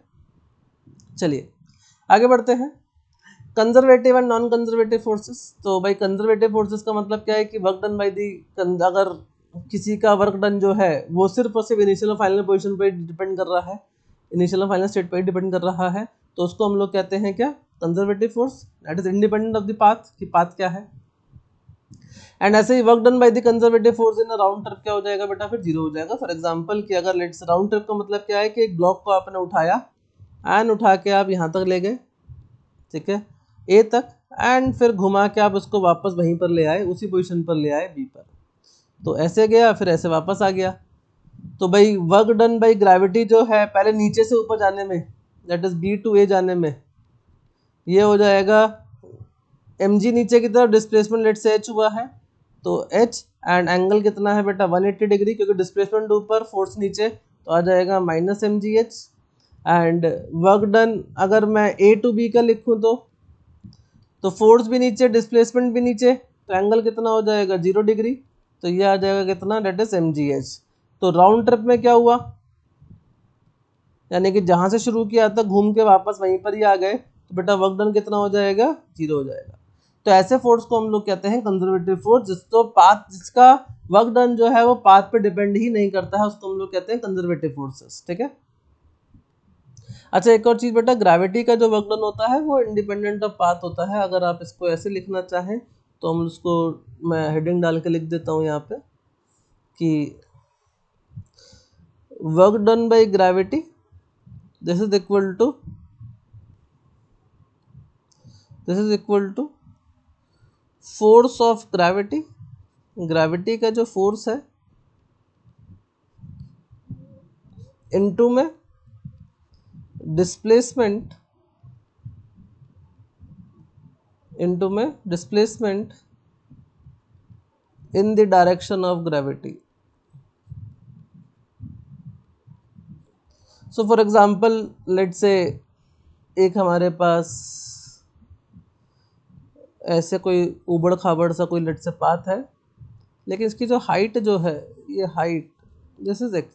चलिए आगे बढ़ते हैं, conservative and non conservative forces. तो भाई कंजर्वेटिव फोर्सेस का मतलब क्या है कि वर्क डन बाय दी, अगर किसी का वर्क डन जो है वो सिर्फ और सिर्फ इनिशियल और फाइनल पोजीशन पे डिपेंड कर रहा है, इनिशियल और फाइनल स्टेट पे डिपेंड कर रहा है, तो उसको हम लोग कहते हैं क्या, conservative force, that is independent of the path, कि पाथ क्या है। एंड ऐसे ही work done by the conservative force in round trip क्या हो जाएगा बेटा, फिर 0 हो जाएगा। फॉर एग्जांपल कि अगर लेट्स राउंड ट्रिप का मतलब क्या है कि एक ब्लॉक को आपने उठाया एंड उठा के आप यहाँ तक ले गए, ठीक है, ए तक, एंड फिर घुमा के आप उसको वापस वहीं पर ले आए, उसी पोजीशन पर ले आए बी पर, तो ऐसे गया फिर ऐसे वापस आ गया। तो भाई वर्क डन बाई ग्रेविटी जो है पहले नीचे से ऊपर जाने में, दैट इज बी टू ए जाने में, ये हो जाएगा mg नीचे की तरफ, डिस्प्लेसमेंट लेट से h हुआ है, तो h एंड एंगल कितना है बेटा 180 डिग्री, क्योंकि डिस्प्लेसमेंट ऊपर फोर्स नीचे, तो आ जाएगा -mgh। एंड वर्क डन अगर मैं a टू b का लिखूं तो फोर्स भी नीचे डिस्प्लेसमेंट भी नीचे, तो एंगल कितना हो जाएगा 0 डिग्री, तो ये आ जाएगा कितना, डेट इज mgh। तो राउंड ट्रिप में क्या हुआ, यानी कि जहां से शुरू किया था घूम के वापस वहीं पर ही आ गए, तो बेटा वर्क डन कितना हो जाएगा, 0 हो जाएगा। तो ऐसे फोर्स को हम लोग कहते हैं कंजर्वेटिव फोर्स, जिसका वर्क डन जो है वो पाथ पे डिपेंड ही नहीं करता है, उसको हम लोग कहते हैं कंजर्वेटिव फोर्सेस, ठीक है। अच्छा एक और चीज बेटा, ग्रेविटी का जो वर्क डन होता है वो इंडिपेंडेंट ऑफ पाथ होता है। अगर आप इसको ऐसे लिखना चाहें तो हम उसको, मैं हेडिंग डाल के लिख देता हूँ यहाँ पे कि work done by gravity this is equal to force of gravity, gravity का जो फोर्स है इनटू में displacement, in the direction of gravity. So for example let's say एक हमारे पास ऐसे कोई उबड़ खाबड़ सा कोई लेट से पाथ है, लेकिन इसकी जो हाइट जो है, ये हाइट दिस इज x।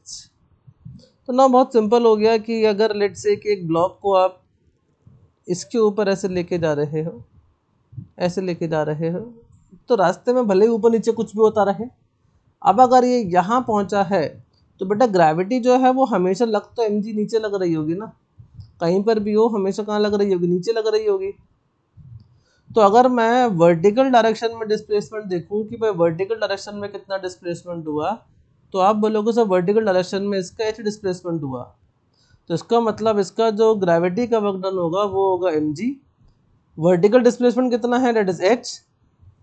तो ना बहुत सिंपल हो गया कि अगर लेट से कि एक ब्लॉक को आप इसके ऊपर ऐसे लेके जा रहे हो, ऐसे लेके जा रहे हो, तो रास्ते में भले ही ऊपर नीचे कुछ भी होता रहे, अब अगर ये यहाँ पहुँचा है तो बेटा ग्रेविटी जो है वो हमेशा लग तो mg नीचे लग रही होगी ना, कहीं पर भी हो हमेशा कहाँ लग रही होगी, नीचे लग रही होगी। तो अगर मैं वर्टिकल डायरेक्शन में डिस्प्लेसमेंट देखूं कि भाई वर्टिकल डायरेक्शन में कितना डिस्प्लेसमेंट हुआ, तो आप बोलोगे सर वर्टिकल डायरेक्शन में इसका h डिस्प्लेसमेंट हुआ, तो इसका मतलब इसका जो ग्रेविटी का वर्क डन होगा वो होगा mg, वर्टिकल डिस्प्लेसमेंट कितना है, दैट इज h।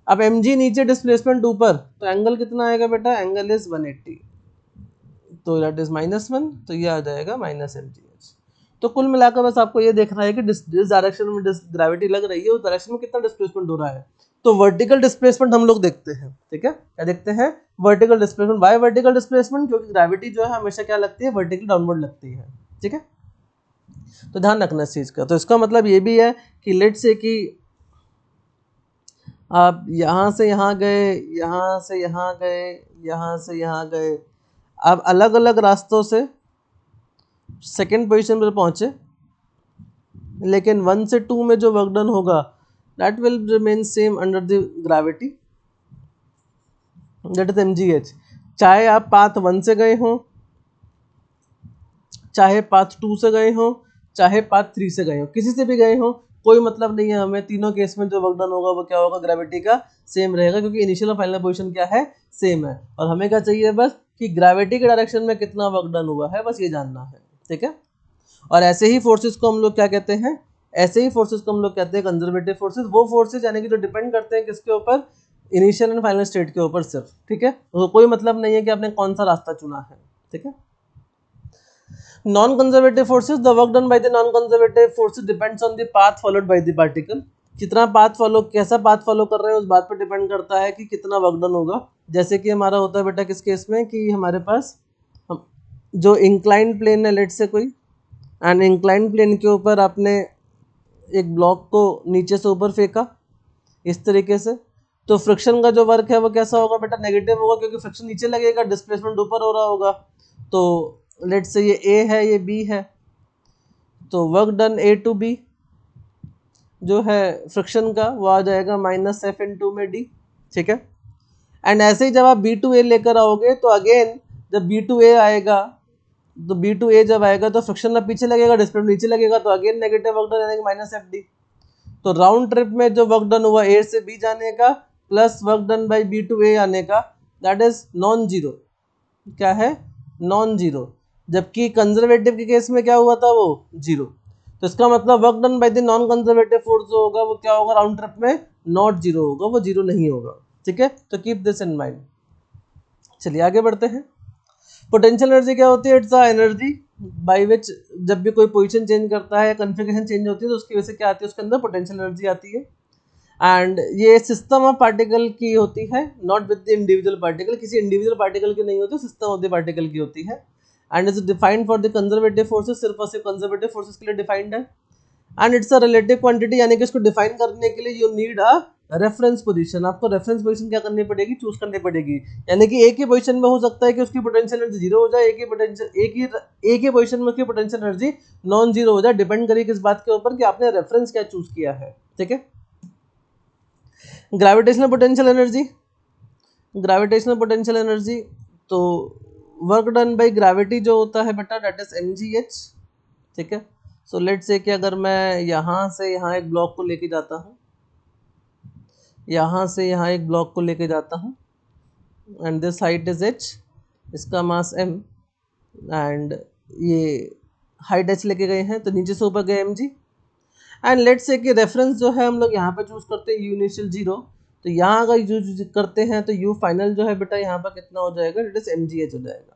अब mg नीचे डिस्प्लेसमेंट ऊपर, तो एंगल कितना आएगा बेटा, एंगल इज 180, तो दैट इज -1, तो ये आ जाएगा -mgh। तो कुल मिलाकर बस आपको ये देखना है कि जिस डायरेक्शन में ग्रेविटी लग रही है उस डायरेक्शन में कितना डिस्प्लेसमेंट हो रहा है। तो वर्टिकल डिस्प्लेसमेंट हम लोग देखते हैं, ठीक है, क्या देखते हैं, vertical displacement. Y vertical displacement, क्योंकि ग्रेविटी जो है हमेशा क्या लगती है, वर्टिकल डाउनवर्ड लगती है, ठीक है। तो ध्यान रखना इस चीज का। तो इसका मतलब ये भी है कि लेट से कि आप यहाँ से यहाँ गए, यहाँ से यहाँ गए, यहाँ से यहाँ गए, आप अलग अलग रास्तों से सेकेंड पोजीशन पर पहुंचे, लेकिन 1 से 2 में जो वर्क डन होगा that will remain same under the gravity, that is mgh। चाहे आप पाथ 1 से गए हो, चाहे पाथ 2 से गए हो, चाहे पाथ 3 से गए हो, किसी से भी गए हो, कोई मतलब नहीं है हमें, तीनों केस में जो वर्क डन होगा वो क्या होगा, ग्रेविटी का सेम रहेगा, क्योंकि इनिशियल और फाइनल पोजीशन क्या है, सेम है। और हमें क्या चाहिए बस कि ग्रेविटी के डायरेक्शन में कितना वर्क डन हुआ है, बस ये जानना है, ठीक है। और ऐसे ही फोर्सेस को हम लोग क्या कहते हैं, ऐसे ही फोर्सेस को हम लोग कहते हैं कंजर्वेटिव फोर्सेस। वो फोर्सेस यानी कि जो डिपेंड करते हैं किसके ऊपर, इनिशियल एंड फाइनल स्टेट के ऊपर सिर्फ, ठीक है। तो कोई मतलब नहीं है कि आपने कौन सा रास्ता चुना है, ठीक है। Non conservative forces, the work done by the non conservative forces depends on the path followed by the particle. कितना पाथ फॉलो, कैसा पाथ फॉलो कर रहे हैं उस बात पर डिपेंड करता है कि कितना वर्क डन होगा। जैसे कि हमारा होता है बेटा किस केस में, कि हमारे पास जो इंक्लाइन प्लेन है, लेट से कोई एंड इंक्लाइन प्लेन के ऊपर आपने एक ब्लॉक को नीचे से ऊपर फेंका इस तरीके से, तो फ्रिक्शन का जो वर्क है वो कैसा होगा बेटा, नेगेटिव होगा, क्योंकि फ्रिक्शन नीचे लगेगा, डिस्प्लेसमेंट ऊपर हो रहा होगा। तो लेट से ये ए है, ये बी है, तो work done A to B जो है फ्रिक्शन का वो आ जाएगा -F × में डी, ठीक है। एंड ऐसे ही जब आप बी टू ए लेकर आओगे तो अगेन जब बी टू ए आएगा, तो बी टू ए जब आएगा तो फ्रिक्शन अब पीछे लगेगा, डिस्प्लेसमेंट नीचे लगेगा, तो अगेन नेगेटिव वर्क डन यानी कि -FD। तो राउंड ट्रिप में जो वर्क डन हुआ ए से बी जाने का plus work done by B to A आने का, दैट इज नॉन जीरो। क्या है, नॉन जीरो। जबकि कंजर्वेटिव के केस में क्या हुआ था, वो जीरो। तो इसका मतलब work done by the non conservative force जो होगा वो क्या होगा, राउंड ट्रिप में नॉट जीरो होगा, वो जीरो नहीं होगा, ठीक है। तो कीप दिस इन माइंड। चलिए आगे बढ़ते हैं। पोटेंशियल एनर्जी क्या होती है, it's a energy by which, जब भी कोई पोजीशन चेंज करता है या कॉन्फ़िगरेशन चेंज होती है तो उसकी वजह से क्या आती है, उसके अंदर पोटेंशियल एनर्जी आती है। एंड ये सिस्टम ऑफ पार्टिकल की होती है, not with the individual particle, किसी इंडिविजुअल पार्टिकल की नहीं होती, सिस्टम ऑफ द पार्टिकल की होती है। And is defined for the conservative forces, सिर्फ और सिर्फ कंजर्वेटिव फोर्सेस के लिए डिफाइंड है। And it's a relative quantity, यानी कि इसको डिफाइन करने के लिए you need a reference position. आपको रेफरेंस पोजीशन क्या करनी पड़ेगी, चूज करनी पड़ेगी। यानी कि एक ही पोजीशन में हो सकता है कि उसकी पोटेंशियल एनर्जी जीरो हो जाए, एक ही पोजीशन में उसकी पोटेंशियल एनर्जी नॉन जीरो हो जाए, डिपेंड करिए किस बात के ऊपर कि आपने रेफरेंस क्या चूज किया है, ठीक है। Gravitational potential energy, gravitational potential energy, तो वर्क डन बाय ग्रेविटी जो होता है बेटा दैट इज mgh, ठीक है। सो लेट से कि अगर मैं यहाँ से यहाँ एक ब्लॉक को लेके जाता हूँ, यहाँ से यहाँ एक ब्लॉक को लेके जाता हूँ, and this height is h, इसका मास m, एंड ये हाइट h लेके गए हैं, तो नीचे से ऊपर गए mg। एंड लेट से कि रेफरेंस जो है हम लोग यहाँ पे चूज करते हैं यू इनिशियल जीरो, तो यहाँ अगर यूज करते हैं तो यू फाइनल जो है बेटा यहाँ पर कितना हो जाएगा, इट इज mgh हो जाएगा।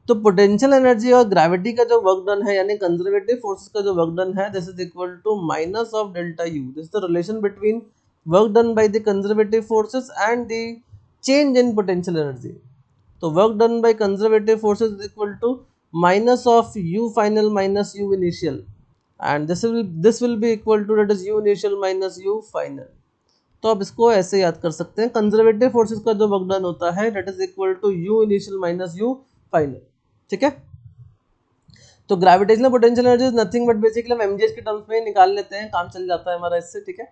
तो पोटेंशियल एनर्जी और ग्रेविटी का जो वर्क डन है, यानी कंजर्वेटिव फोर्सेस का जो वर्क डन है, this is equal to minus of delta U. This is the relation between work done by the conservative forces and the change in potential energy. तो work done by conservative forces is equal to minus of U final minus U initial, and this will be equal to that is U initial minus U final. तो आप इसको ऐसे याद कर सकते हैं, conservative forces का जो वर्क डन होता है that is equal to U initial minus U final, ठीक है। तो gravitational potential energy is nothing but basically हम mgh के टर्म्स में निकाल लेते हैं, काम चल जाता है हमारा इससे, ठीक है।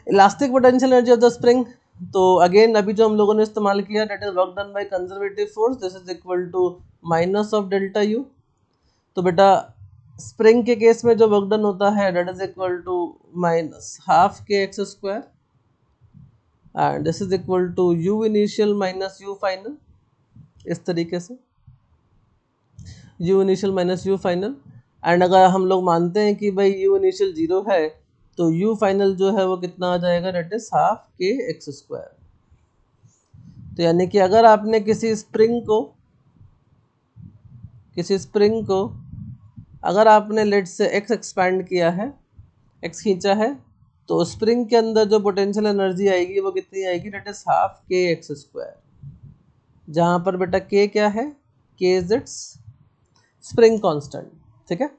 Elastic potential energy of the spring, तो अगेन अभी जो हम लोगों ने इस्तेमाल किया that is work done by conservative force, this is equal to minus of delta U. तो बेटा स्प्रिंग के केस में जो वर्क डन होता है that is equal to minus half K X square, and this is equal to U initial minus U final, इस तरीके से U initial minus U final. And अगर हम लोग मानते हैं कि भाई यू इनिशियल जीरो है, तो यू फाइनल जो है वो कितना आ जाएगा, that is half K X square. तो यानी कि अगर आपने किसी स्प्रिंग को किसी स्प्रिंग को अगर आपने लेट से एक्स एक्सपैंड किया है, एक्स खींचा है, तो स्प्रिंग के अंदर जो पोटेंशियल एनर्जी आएगी वो कितनी आएगी, date is half K X square, जहाँ पर बेटा के क्या है, के इज इट्स स्प्रिंग कांस्टेंट। ठीक है,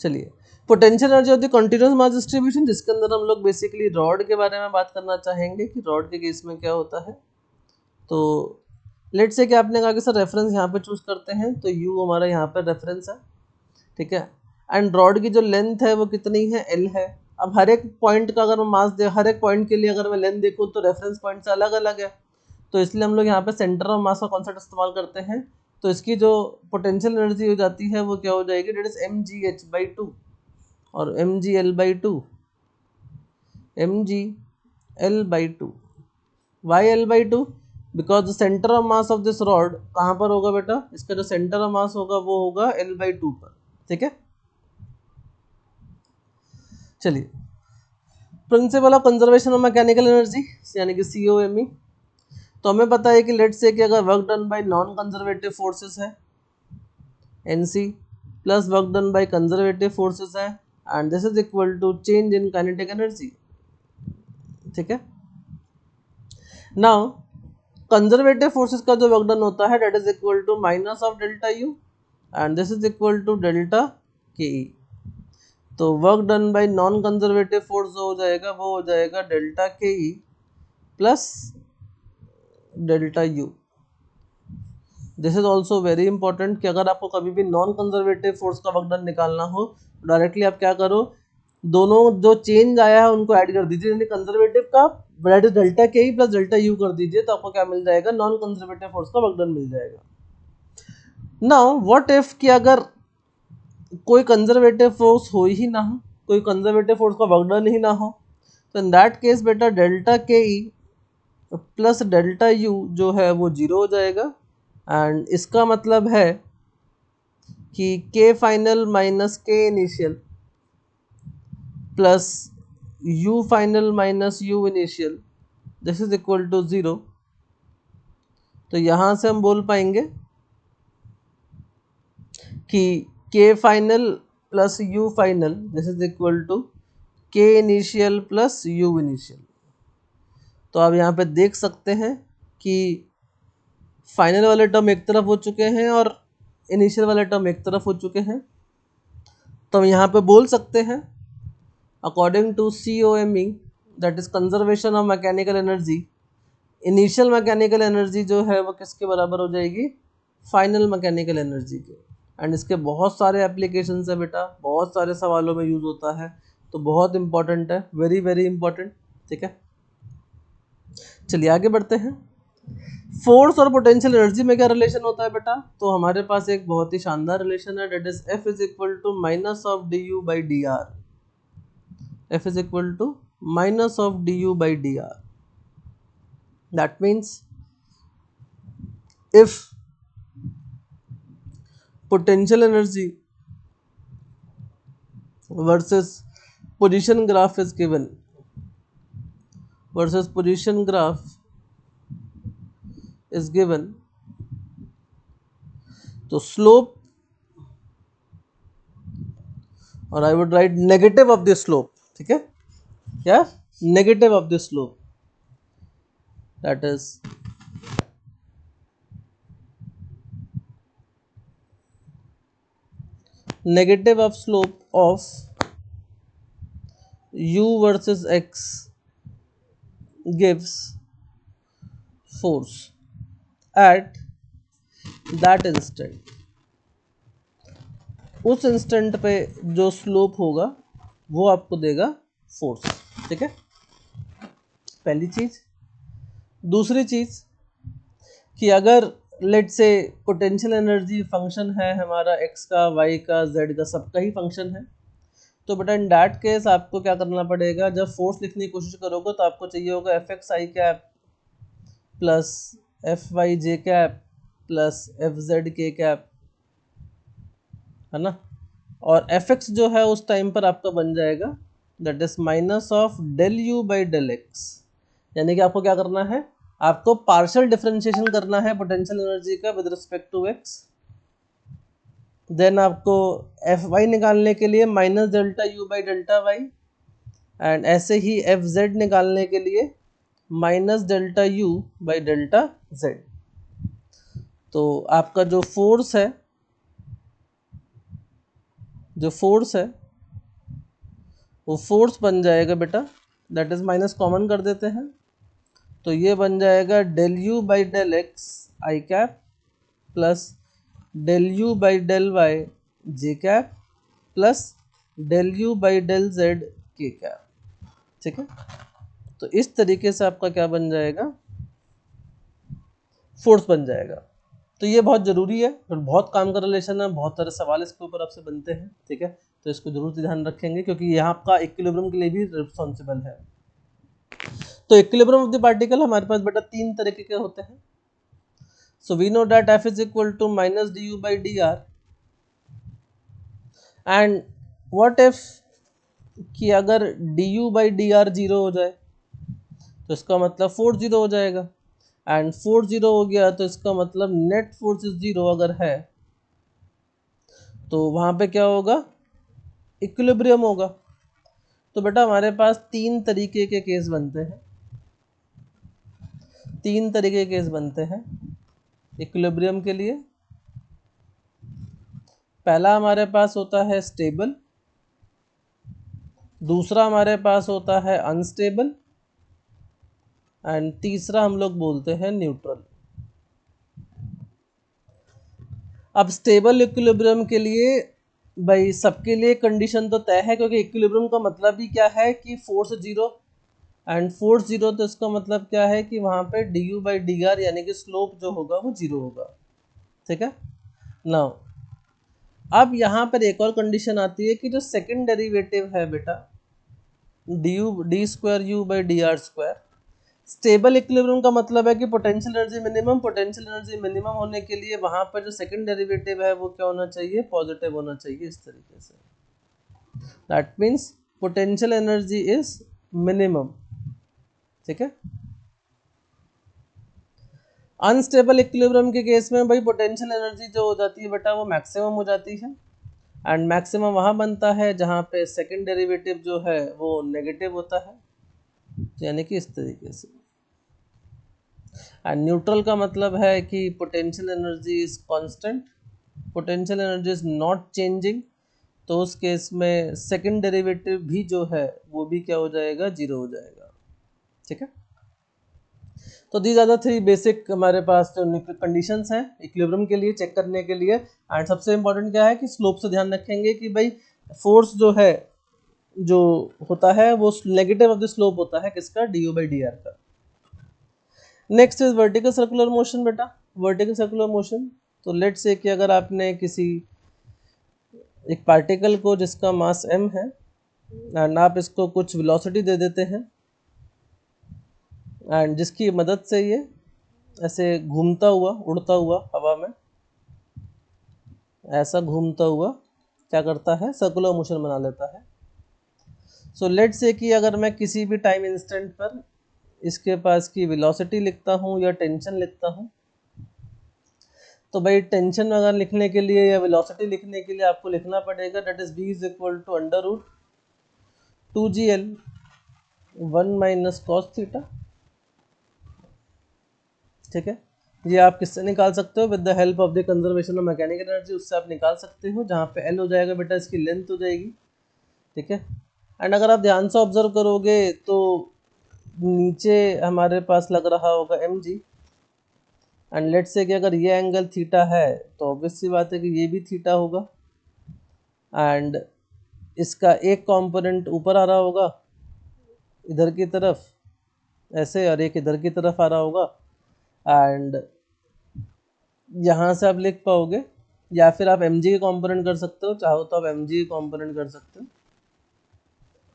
चलिए potential energy of the continuous mass distribution, जिसके अंदर हम लोग बेसिकली रॉड के बारे में बात करना चाहेंगे कि रॉड के केस में क्या होता है। तो लेट से कि आपने कहा कि सर रेफरेंस यहाँ पे चूज करते हैं, तो यू हमारा यहाँ पे रेफरेंस है। ठीक है, एंड रॉड की जो लेंथ है वो कितनी है, एल है। अब हर एक पॉइंट का अगर मैं मास दे, हर एक पॉइंट के लिए अगर मैं लेंथ देखूँ तो रेफरेंस पॉइंट से अलग अलग है, तो इसलिए हम लोग यहाँ पे सेंटर ऑफ मास का कॉन्सेप्ट इस्तेमाल करते हैं। तो इसकी जो पोटेंशियल एनर्जी हो जाती है वो क्या हो जाएगी, that is M G H by two और M G L by two, M G L by two. Y L by two, because the centre of mass of this rod कहाँ पर होगा बेटा, इसका जो सेंटर ऑफ मास होगा वो होगा एल बाई टू पर। ठीक है, चलिए principle of conservation of mechanical energy यानी कि COME। तो हमें पता है कि लेट से कि अगर work done by non conservative forces है NC plus work done by conservative forces है, and this is equal to change in kinetic energy. ठीक है, नाउ कंजर्वेटिव फोर्सेस का जो वर्क डन होता है that is equal to minus of delta U and this is equal to delta K E. तो work done by non conservative force जो हो जाएगा वो हो जाएगा delta K E plus delta U. This is also very important कि अगर आपको कभी भी नॉन कंजर्वेटिव फोर्स का वर्क डन निकालना हो तो डायरेक्टली आप क्या करो, दोनों जो चेंज आया है उनको ऐड कर दीजिए, यानी कंजर्वेटिव का that is delta K E plus delta you कर दीजिए, तो आपको क्या मिल जाएगा, नॉन कंजर्वेटिव फोर्स का वर्क डन मिल जाएगा। नाउ व्हाट इफ कि अगर कोई कंजर्वेटिव फोर्स हो ही ना हो, कोई कंजर्वेटिव फोर्स का वर्क डन ही ना हो, तो इन दैट केस बेटा delta K E plus delta you जो है वो जीरो हो जाएगा, एंड इसका मतलब है कि K final minus K initial plus U final minus U initial this is equal to zero. तो यहाँ से हम बोल पाएंगे कि K final plus U final this is equal to K initial plus U initial. तो आप यहाँ पे देख सकते हैं कि फाइनल वाले टर्म एक तरफ हो चुके हैं और इनिशियल वाले टर्म एक तरफ हो चुके हैं। तो हम यहाँ पे बोल सकते हैं according to COME that is conservation of mechanical energy, initial mechanical energy जो है वो किसके बराबर हो जाएगी, फाइनल मैकेनिकल एनर्जी के। एंड इसके बहुत सारे एप्लीकेशंस है बेटा, बहुत सारे सवालों में यूज़ होता है, तो बहुत इंपॉर्टेंट है, वेरी वेरी इंपॉर्टेंट। ठीक है, चलिए आगे बढ़ते हैं। फोर्स और पोटेंशियल एनर्जी में क्या रिलेशन होता है बेटा, तो हमारे पास एक बहुत ही शानदार रिलेशन है, that is F is equal to minus of du by D R. F is equal to minus of du by dr. That means if potential energy versus position graph is given, versus position graph is given, तो slope, और I would write negative of the slope. ठीक है, क्या negative of the slope, that is negative of slope of u versus x gives force at that instant। उस instant पे जो slope होगा वो आपको देगा फोर्स। ठीक है, पहली चीज। दूसरी चीज कि अगर लेट से पोटेंशियल एनर्जी फंक्शन है हमारा x का, y का, z का, सबका ही फंक्शन है, तो बेटा इन डैट केस आपको क्या करना पड़ेगा, जब फोर्स लिखने की कोशिश करोगे तो आपको चाहिए होगा Fxi cap plus Fyj cap plus Fzk cap, है ना। और Fx जो है उस टाइम पर आपका बन जाएगा that is minus of del U by del X, यानी कि आपको क्या करना है, आपको पार्शियल डिफरेंशिएशन करना है पोटेंशियल एनर्जी का with respect to X. Then आपको एफ वाई निकालने के लिए minus delta U by delta Y, and ऐसे ही एफ जेड निकालने के लिए minus delta U by delta Z. तो आपका जो फोर्स है वो फोर्स बन जाएगा बेटा, दैट इज माइनस कॉमन कर देते हैं, तो ये बन जाएगा del U by del X I cap plus del U by del Y J cap plus del U by del Z K cap. ठीक है, तो इस तरीके से आपका क्या बन जाएगा, फोर्स बन जाएगा। तो ये बहुत ज़रूरी है और बहुत काम का रिलेशन है, बहुत सारे सवाल इसके ऊपर आपसे बनते हैं। ठीक है, तो इसको जरूर ध्यान रखेंगे क्योंकि यहाँ आपका इक्विलिब्रियम के लिए भी रिस्पॉन्सिबल है। तो इक्विलिब्रियम ऑफ द पार्टिकल हमारे पास बेटा तीन तरीके के होते हैं। So we know that F is equal to minus D U by D R, and what if कि अगर D U by D R zero हो जाए तो इसका मतलब फोर्स जीरो हो जाएगा, एंड फोर्स जीरो हो गया तो इसका मतलब नेट फोर्स इज जीरो अगर है तो वहां पे क्या होगा, इक्विलिब्रियम होगा। तो बेटा हमारे पास तीन तरीके के केस बनते हैं, तीन तरीके के केस बनते हैं इक्विलिब्रियम के लिए। पहला हमारे पास होता है स्टेबल, दूसरा हमारे पास होता है अनस्टेबल, एंड तीसरा हम लोग बोलते हैं न्यूट्रल। अब स्टेबल इक्विलिब्रियम के लिए भाई सबके लिए कंडीशन तो तय है, क्योंकि इक्विलिब्रियम का मतलब ही क्या है कि force zero, and force zero तो इसका मतलब क्या है कि वहां पे D U by D are यानी कि स्लोप जो होगा वो जीरो होगा। ठीक है, नाउ अब यहाँ पर एक और कंडीशन आती है कि जो सेकंड डेरिवेटिव है बेटा D square you by D are square, stable equilibrium का मतलब है कि पोटेंशियल एनर्जी मिनिमम होने के लिए वहां पर जो सेकंड डेरिवेटिव है वो क्या होना चाहिए, पॉजिटिव होना चाहिए। इस तरीके say that means potential energy is minimum. ठीक है, अनस्टेबल इक्विलिब्रियम के केस में भाई पोटेंशियल एनर्जी जो हो जाती है बेटा वो मैक्सिमम हो जाती है, एंड मैक्सिमम वहां बनता है जहां पे सेकंड डेरिवेटिव जो है वो नेगेटिव होता है, यानी कि इस तरीके से। एंड न्यूट्रल का मतलब है कि potential energy is constant, potential energy is not changing, तो उस केस में सेकंड डेरिवेटिव भी जो है वो भी क्या हो जाएगा, जीरो हो जाएगा। ठीक है, तो these are the three basic हमारे पास जो कंडीशंस हैं इक्विलिब्रियम के लिए चेक करने के लिए। एंड सबसे इंपॉर्टेंट क्या है कि स्लोप से ध्यान रखेंगे कि भाई फोर्स जो है जो होता है वो नेगेटिव ऑफ द स्लोप होता है किसका, D U by D R का। Next is vertical circular motion बेटा, वर्टिकल सर्कुलर मोशन। तो लेट से कि अगर आपने किसी एक पार्टिकल को जिसका मास m है एंड आप इसको कुछ वेलोसिटी दे देते हैं, एंड जिसकी मदद से ये ऐसे घूमता हुआ उड़ता हुआ हवा में ऐसा घूमता हुआ क्या करता है, सर्कुलर मोशन बना लेता है। सो लेट से कि अगर मैं किसी भी टाइम इंस्टेंट पर इसके पास की वेलोसिटी लिखता हूँ या टेंशन लिखता हूँ, तो भाई टेंशन अगर लिखने के लिए या वेलोसिटी लिखने के लिए आपको लिखना पड़ेगा that is v is equal to under root 2gl 1 minus cos theta. ठीक है, ये आप किससे निकाल सकते हो, with the help of the conservation of mechanical energy, उससे आप निकाल सकते हो, जहाँ पे l हो जाएगा बेटा इसकी लेंथ हो जाएगी। ठीक है, एंड अगर आप ध्यान से ऑब्जर्व करोगे तो नीचे हमारे पास लग रहा होगा mg, एंड लेट से कि अगर ये एंगल थीटा है तो ऑब्वियस सी बात है कि ये भी थीटा होगा, एंड इसका एक कंपोनेंट ऊपर आ रहा होगा इधर की तरफ ऐसे और एक इधर की तरफ आ रहा होगा, एंड यहाँ से आप लिख पाओगे, या फिर आप mg के कंपोनेंट कर सकते हो, चाहो तो आप mg के कंपोनेंट कर सकते हो।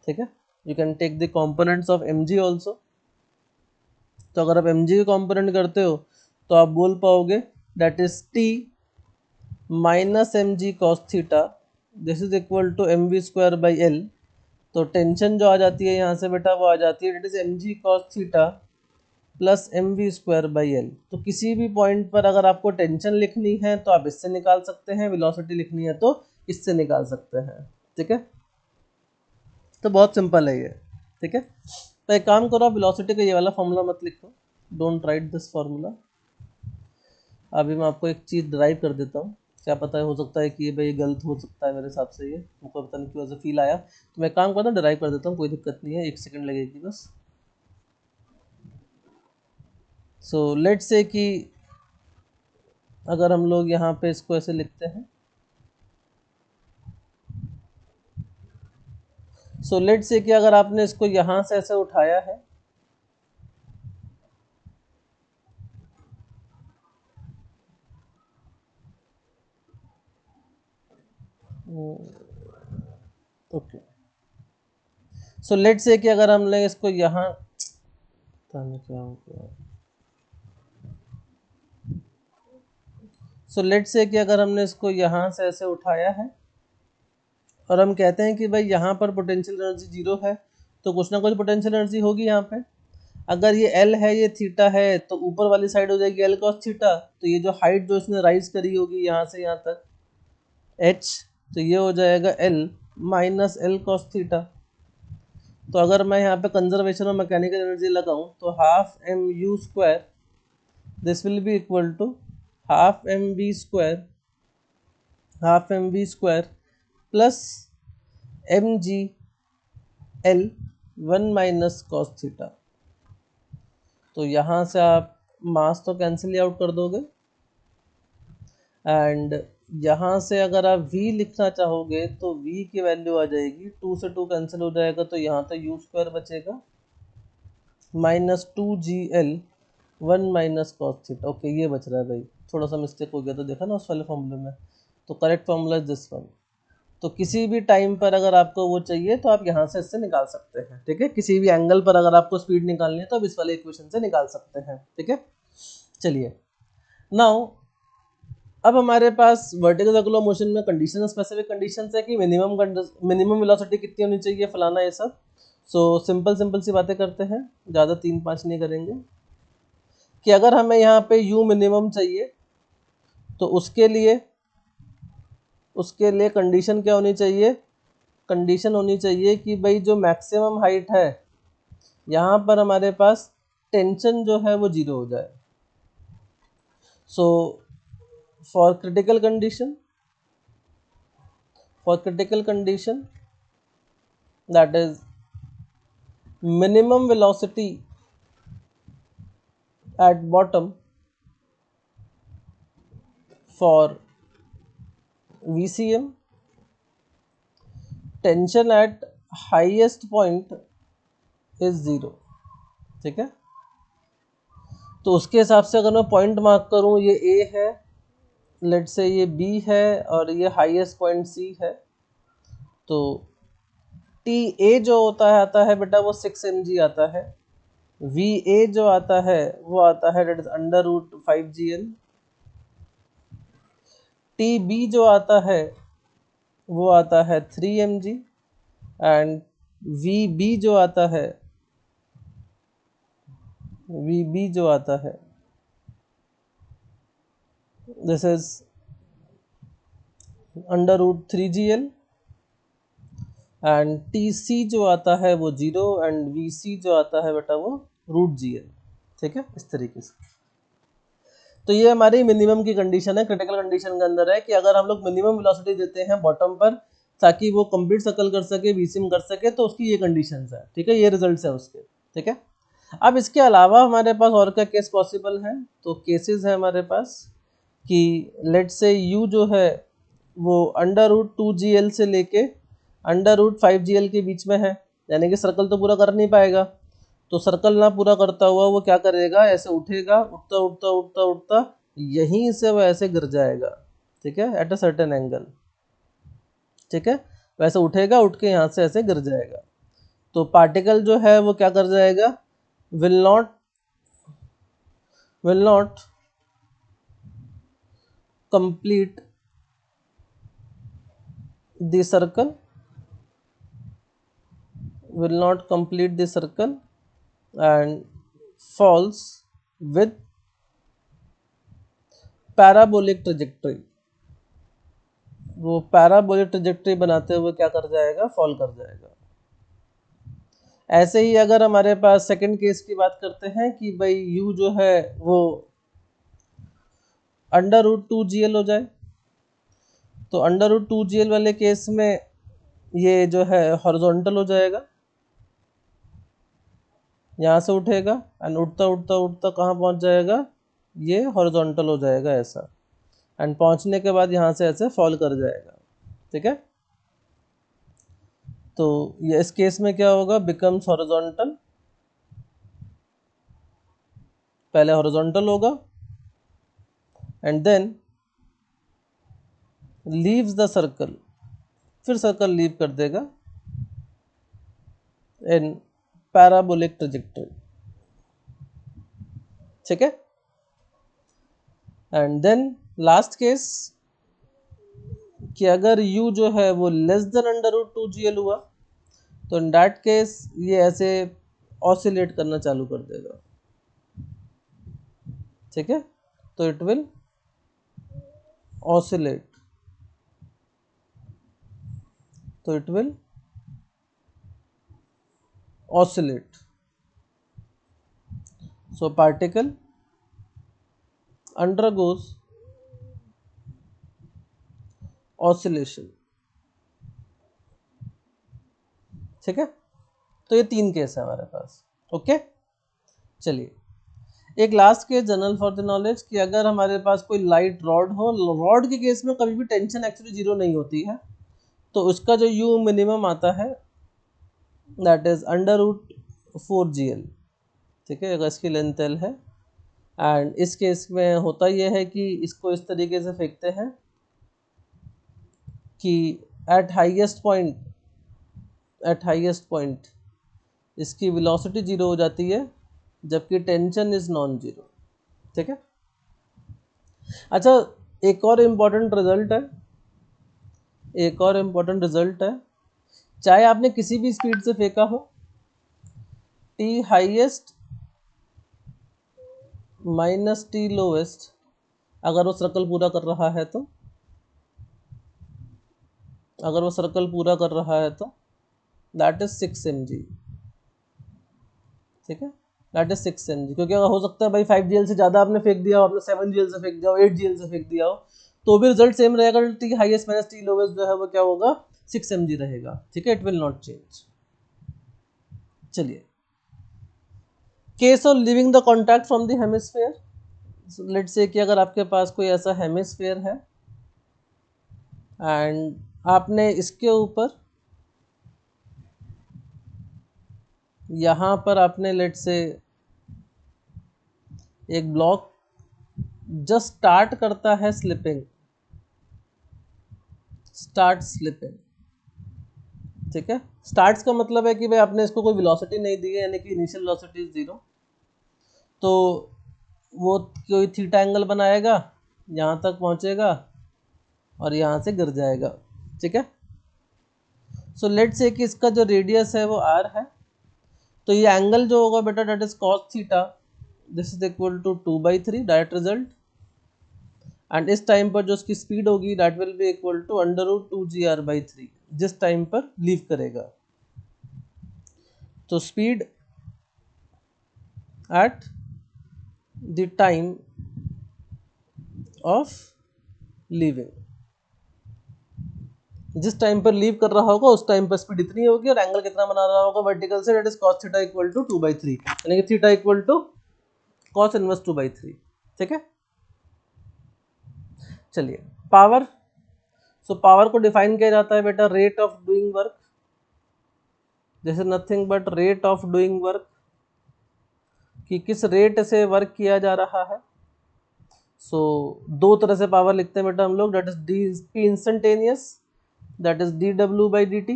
ठीक है, you can take the components of mg also. तो अगर आप mg के कंपोनेंट करते हो तो आप बोल पाओगे that is t minus mg cos theta, this is equal to mv square by l। तो टेंशन जो आ जाती है यहाँ से बेटा वो आ जाती है that is mg cos theta plus M V square by L. तो किसी भी पॉइंट पर अगर आपको टेंशन लिखनी है तो आप इससे निकाल सकते हैं, वेलोसिटी लिखनी है तो इससे निकाल सकते हैं। ठीक है, तो बहुत सिंपल है ये। ठीक है, तो एक काम करो, आप वेलोसिटी का ये वाला फॉर्मूला मत लिखो, डोंट राइट दिस फॉर्मूला। अभी मैं आपको एक चीज़ ड्राइव कर देता हूँ, क्या पता है, हो सकता है कि ये भाई गलत हो सकता है मेरे हिसाब से, ये मुझको पता नहीं क्यों ऐसा फील आया, तो मैं काम करता हूँ ड्राइव कर देता हूँ, कोई दिक्कत नहीं है, 1 सेकंड लगेगी बस। सो लेट से कि अगर हम लोग यहाँ पे इसको ऐसे लिखते हैं, सो लेट से कि अगर आपने इसको यहाँ से ऐसे उठाया है, ओके, सो लेट से कि अगर हमने इसको यहाँ, पता नहीं क्या हो गया, सो लेट से कि अगर हमने इसको यहाँ से ऐसे उठाया है और हम कहते हैं कि भाई यहाँ पर पोटेंशियल एनर्जी 0 है, तो कुछ ना कुछ पोटेंशियल एनर्जी होगी यहाँ पे। अगर ये एल है, ये थीटा है, तो ऊपर वाली साइड हो जाएगी एल कॉस थीटा, तो ये जो हाइट जो इसने राइज करी होगी यहाँ से यहाँ तक एच, तो ये हो जाएगा L minus L cos theta. तो अगर मैं यहाँ पे कंजर्वेशन ऑफ मैकेनिकल एनर्जी लगाऊं तो half M U square, this will be equal to half M V square, half M V square plus M G L 1 minus cos theta. तो यहाँ से आप मास तो कैंसिल आउट कर दोगे, एंड यहाँ से अगर आप v लिखना चाहोगे तो v की वैल्यू आ जाएगी, 2 से 2 कैंसिल हो जाएगा, तो यहाँ तो यू स्क्वायर बचेगा minus 2gl 1 minus cos theta. Okay, ये बच रहा है भाई, थोड़ा सा मिस्टेक हो गया, तो देखा ना उस वाले फॉर्मूले में, तो correct formula is this one. तो किसी भी टाइम पर अगर आपको वो चाहिए तो आप यहाँ से इससे निकाल सकते हैं। ठीक है, किसी भी एंगल पर अगर आपको स्पीड निकालनी है तो आप इस वाले इक्वेशन से निकाल सकते हैं। ठीक है, चलिए नाउ अब हमारे पास वर्टिकल सर्कुलर मोशन में कंडीशन, स्पेसिफिक कंडीशंस है कि मिनिमम वेलोसिटी कितनी होनी चाहिए, फलाना ये सब। सो सिंपल सी बातें करते हैं, ज़्यादा 3-5 नहीं करेंगे, कि अगर हमें यहाँ पे u मिनिमम चाहिए तो उसके लिए कंडीशन क्या होनी चाहिए, कंडीशन होनी चाहिए कि भाई जो मैक्सिमम हाइट है यहाँ पर हमारे पास टेंशन जो है वो 0 हो जाए। सो for critical condition that is minimum velocity at bottom for VCM, tension at highest point is 0। ठीक है, तो उसके हिसाब से अगर मैं पॉइंट मार्क करूं, ये A है, लेट से ये B है और ये हाईएस्ट पॉइंट C है, तो TA जो होता है आता है बेटा वो 6 mg आता है, VA जो आता है वो आता है that is under root 5gl, TB जो आता है वो आता है 3 mg, एंड VB जो आता है this is under root 3gl, and TC जो आता है वो 0, एंड VC जो आता है बेटा वो रूट GL। ठीक है, इस तरीके से। तो ये हमारी मिनिमम की कंडीशन है, क्रिटिकल कंडीशन के अंदर है कि अगर हम लोग मिनिमम वेलोसिटी देते हैं बॉटम पर ताकि वो कंप्लीट सर्कल कर सके, VCM कर सके, तो उसकी ये कंडीशंस है। ठीक है, ये रिजल्ट्स है उसके। ठीक है, अब इसके अलावा हमारे पास और क्या केस पॉसिबल है, तो केसेस है हमारे पास कि लेट से u जो है वो अंडर रूट 2gl से लेके अंडर रूट 5gl के बीच में है, यानी कि सर्कल तो पूरा कर नहीं पाएगा, तो सर्कल ना पूरा करता हुआ वो क्या करेगा, ऐसे उठेगा, उठता उठता उठता उठता यहीं से वो ऐसे गिर जाएगा। ठीक है, एट अ सर्टेन एंगल। ठीक है, वैसे उठेगा, उठ के यहाँ से ऐसे गिर जाएगा, तो पार्टिकल जो है वो क्या कर जाएगा, will not complete the circle, and falls with parabolic trajectory, वो पैराबोलिक ट्रेजेक्ट्री बनाते हुए क्या कर जाएगा, फॉल कर जाएगा। ऐसे ही अगर हमारे पास सेकंड केस की बात करते हैं कि भाई u जो है वो √2gl हो जाए, तो √2gl वाले केस में ये जो है हॉरिजॉन्टल हो जाएगा, यहाँ से उठेगा एंड उठता उठता उठता कहाँ पहुँच जाएगा, ये हॉरिजॉन्टल हो जाएगा ऐसा, एंड पहुँचने के बाद यहाँ से ऐसे फॉल कर जाएगा। ठीक है, तो ये इस केस में क्या होगा, बिकम्स हॉरिजॉन्टल, पहले हॉरिजॉन्टल होगा and then leaves the circle, फिर सर्कल लीव कर देगा इन पैराबोलिक ट्रेजेक्ट्री। ठीक है, एंड देन लास्ट केस कि अगर u जो है वो लेस देन √2gl हुआ, तो इन दैट केस ये ऐसे ऑसिलेट करना चालू कर देगा। ठीक है, तो इट विल ऑसिलेट, तो it will oscillate, so particle undergoes oscillation। ठीक है, तो ये 3 केस है हमारे पास। ओके, चलिए एक last case general for the knowledge कि अगर हमारे पास कोई लाइट रॉड हो, रॉड के केस में कभी भी टेंशन एक्चुअली जीरो नहीं होती है, तो उसका जो u मिनिमम आता है दैट इज √4gl। ठीक है, अगर इसकी लेंथ l है, एंड इस केस में होता यह है कि इसको इस तरीके से फेंकते हैं कि एट हाईएस्ट पॉइंट इसकी वेलोसिटी जीरो हो जाती है, जबकि टेंशन इज नॉन जीरो। ठीक है, अच्छा एक और इम्पोर्टेंट रिजल्ट है, चाहे आपने किसी भी स्पीड से फेंका हो, t highest minus t lowest, अगर वो सर्कल पूरा कर रहा है तो, दैट इज 6 mg। ठीक है, दैट इज 6 mg, क्योंकि अगर हो सकता है भाई 5gl से ज़्यादा आपने फेंक दिया हो, आपने 7gl से फेंक दिया हो, 8gl से फेंक दिया हो, तो भी रिजल्ट सेम रहेगा, T highest minus T lowest जो है वो क्या होगा, 6 mg रहेगा। ठीक है, इट विल नॉट चेंज। चलिए, case of leaving the contact from the hemisphere, let's say कि अगर आपके पास कोई ऐसा हेमिस्फेयर है एंड आपने इसके ऊपर यहाँ पर आपने लेट्स से एक ब्लॉक जस्ट स्टार्ट करता है स्लिपिंग, ठीक है, स्टार्ट्स का मतलब है कि भाई आपने इसको कोई वेलोसिटी नहीं दी है, यानी कि इनिशियल वेलोसिटी इज 0, तो वो कोई थीटा एंगल बनाएगा, यहाँ तक पहुँचेगा और यहाँ से गिर जाएगा। ठीक है, सो लेट्स से कि इसका जो रेडियस है वो r है, तो ये एंगल जो होगा बेटा that is cos theta, this is equal to 2/3 direct result, and इस टाइम पर जो उसकी स्पीड होगी that will be equal to √2gr/3 जिस टाइम पर लीव करेगा। तो speed at the time of leaving, जिस टाइम पर लीव कर रहा होगा उस टाइम पर स्पीड इतनी होगी, और एंगल कितना बना रहा होगा वर्टिकल से, that is cos theta equal to 2/3, यानी कि theta equal to cos inverse 2/3। ठीक है, चलिए पावर, सो पावर को डिफाइन किया जाता है बेटा rate of doing work, this is nothing but rate of doing work, कि किस रेट से वर्क किया जा रहा है। सो दो तरह से पावर लिखते हैं बेटा हम लोग, that is D instantaneous, that is dw/dt,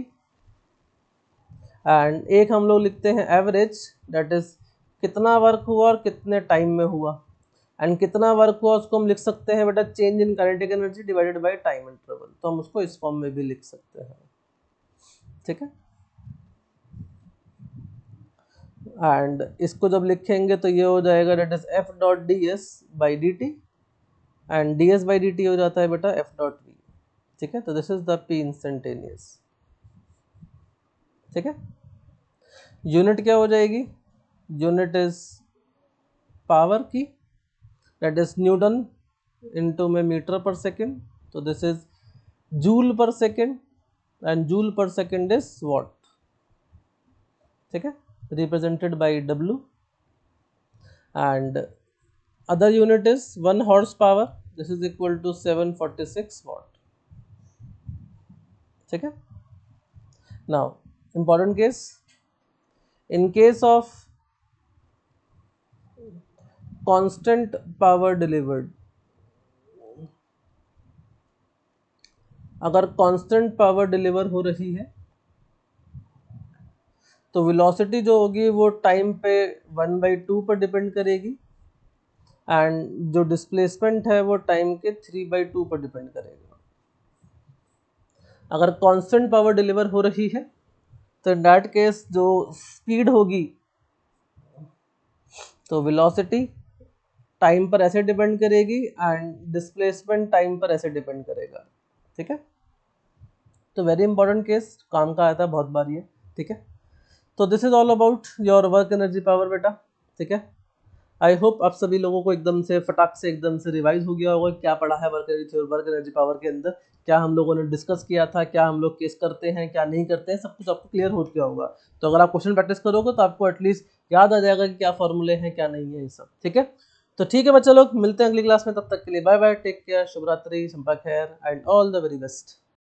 and एक हम लोग लिखते हैं एवरेज, दैट इज कितना वर्क हुआ और कितने टाइम में हुआ, एंड कितना वर्क हुआ उसको हम लिख सकते हैं बेटा change in kinetic energy divided by time interval, तो हम उसको इस फॉर्म में भी लिख सकते हैं। ठीक है, एंड इसको जब लिखेंगे तो ये हो जाएगा that is F dot D S by D T, and D S by D T हो जाता है बेटा एफ डॉट वी। ठीक है, तो this is the P instantaneous. ठीक है, यूनिट क्या हो जाएगी, यूनिट इज पावर की, दैट इज न्यूटन इनटू में मीटर पर सेकेंड, तो दिस इज जूल पर सेकेंड, एंड जूल पर सेकेंड इज वॉट। ठीक है, represented by W, and other unit is 1 horsepower, this is equal to 746 watt। ठीक है, now important case, in case of constant power delivered, अगर constant power deliver हो रही है तो वेलोसिटी जो होगी वो टाइम पे 1/2 पर डिपेंड करेगी, एंड जो डिस्प्लेसमेंट है वो टाइम के 3/2 पर डिपेंड करेगा। अगर कांस्टेंट पावर डिलीवर हो रही है तो इन दैट केस जो स्पीड होगी, तो वेलोसिटी टाइम पर ऐसे डिपेंड करेगी एंड डिस्प्लेसमेंट टाइम पर ऐसे डिपेंड करेगा। ठीक है, तो वेरी इंपॉर्टेंट केस, काम का आता है बहुत बार ये। ठीक है, तो this is all about your work energy power बेटा। ठीक है, आई होप आप सभी लोगों को एकदम से फटाक से एकदम से रिवाइज हो गया होगा क्या पढ़ा है वर्क एनर्जी पावर के अंदर, क्या हम लोगों ने डिस्कस किया था, क्या हम लोग केस करते हैं, क्या नहीं करते हैं, सब कुछ आपको क्लियर हो गया होगा। तो अगर आप क्वेश्चन प्रैक्टिस करोगे तो आपको एटलीस्ट याद आ जाएगा कि क्या फॉर्मूले हैं क्या नहीं है ये सब। ठीक है, तो ठीक है बच्चे लोग, मिलते हैं अगली क्लास में, तब तक के लिए बाय बाय, टेक केयर, शुभ रात्रि, चंपा खैर and all the very best.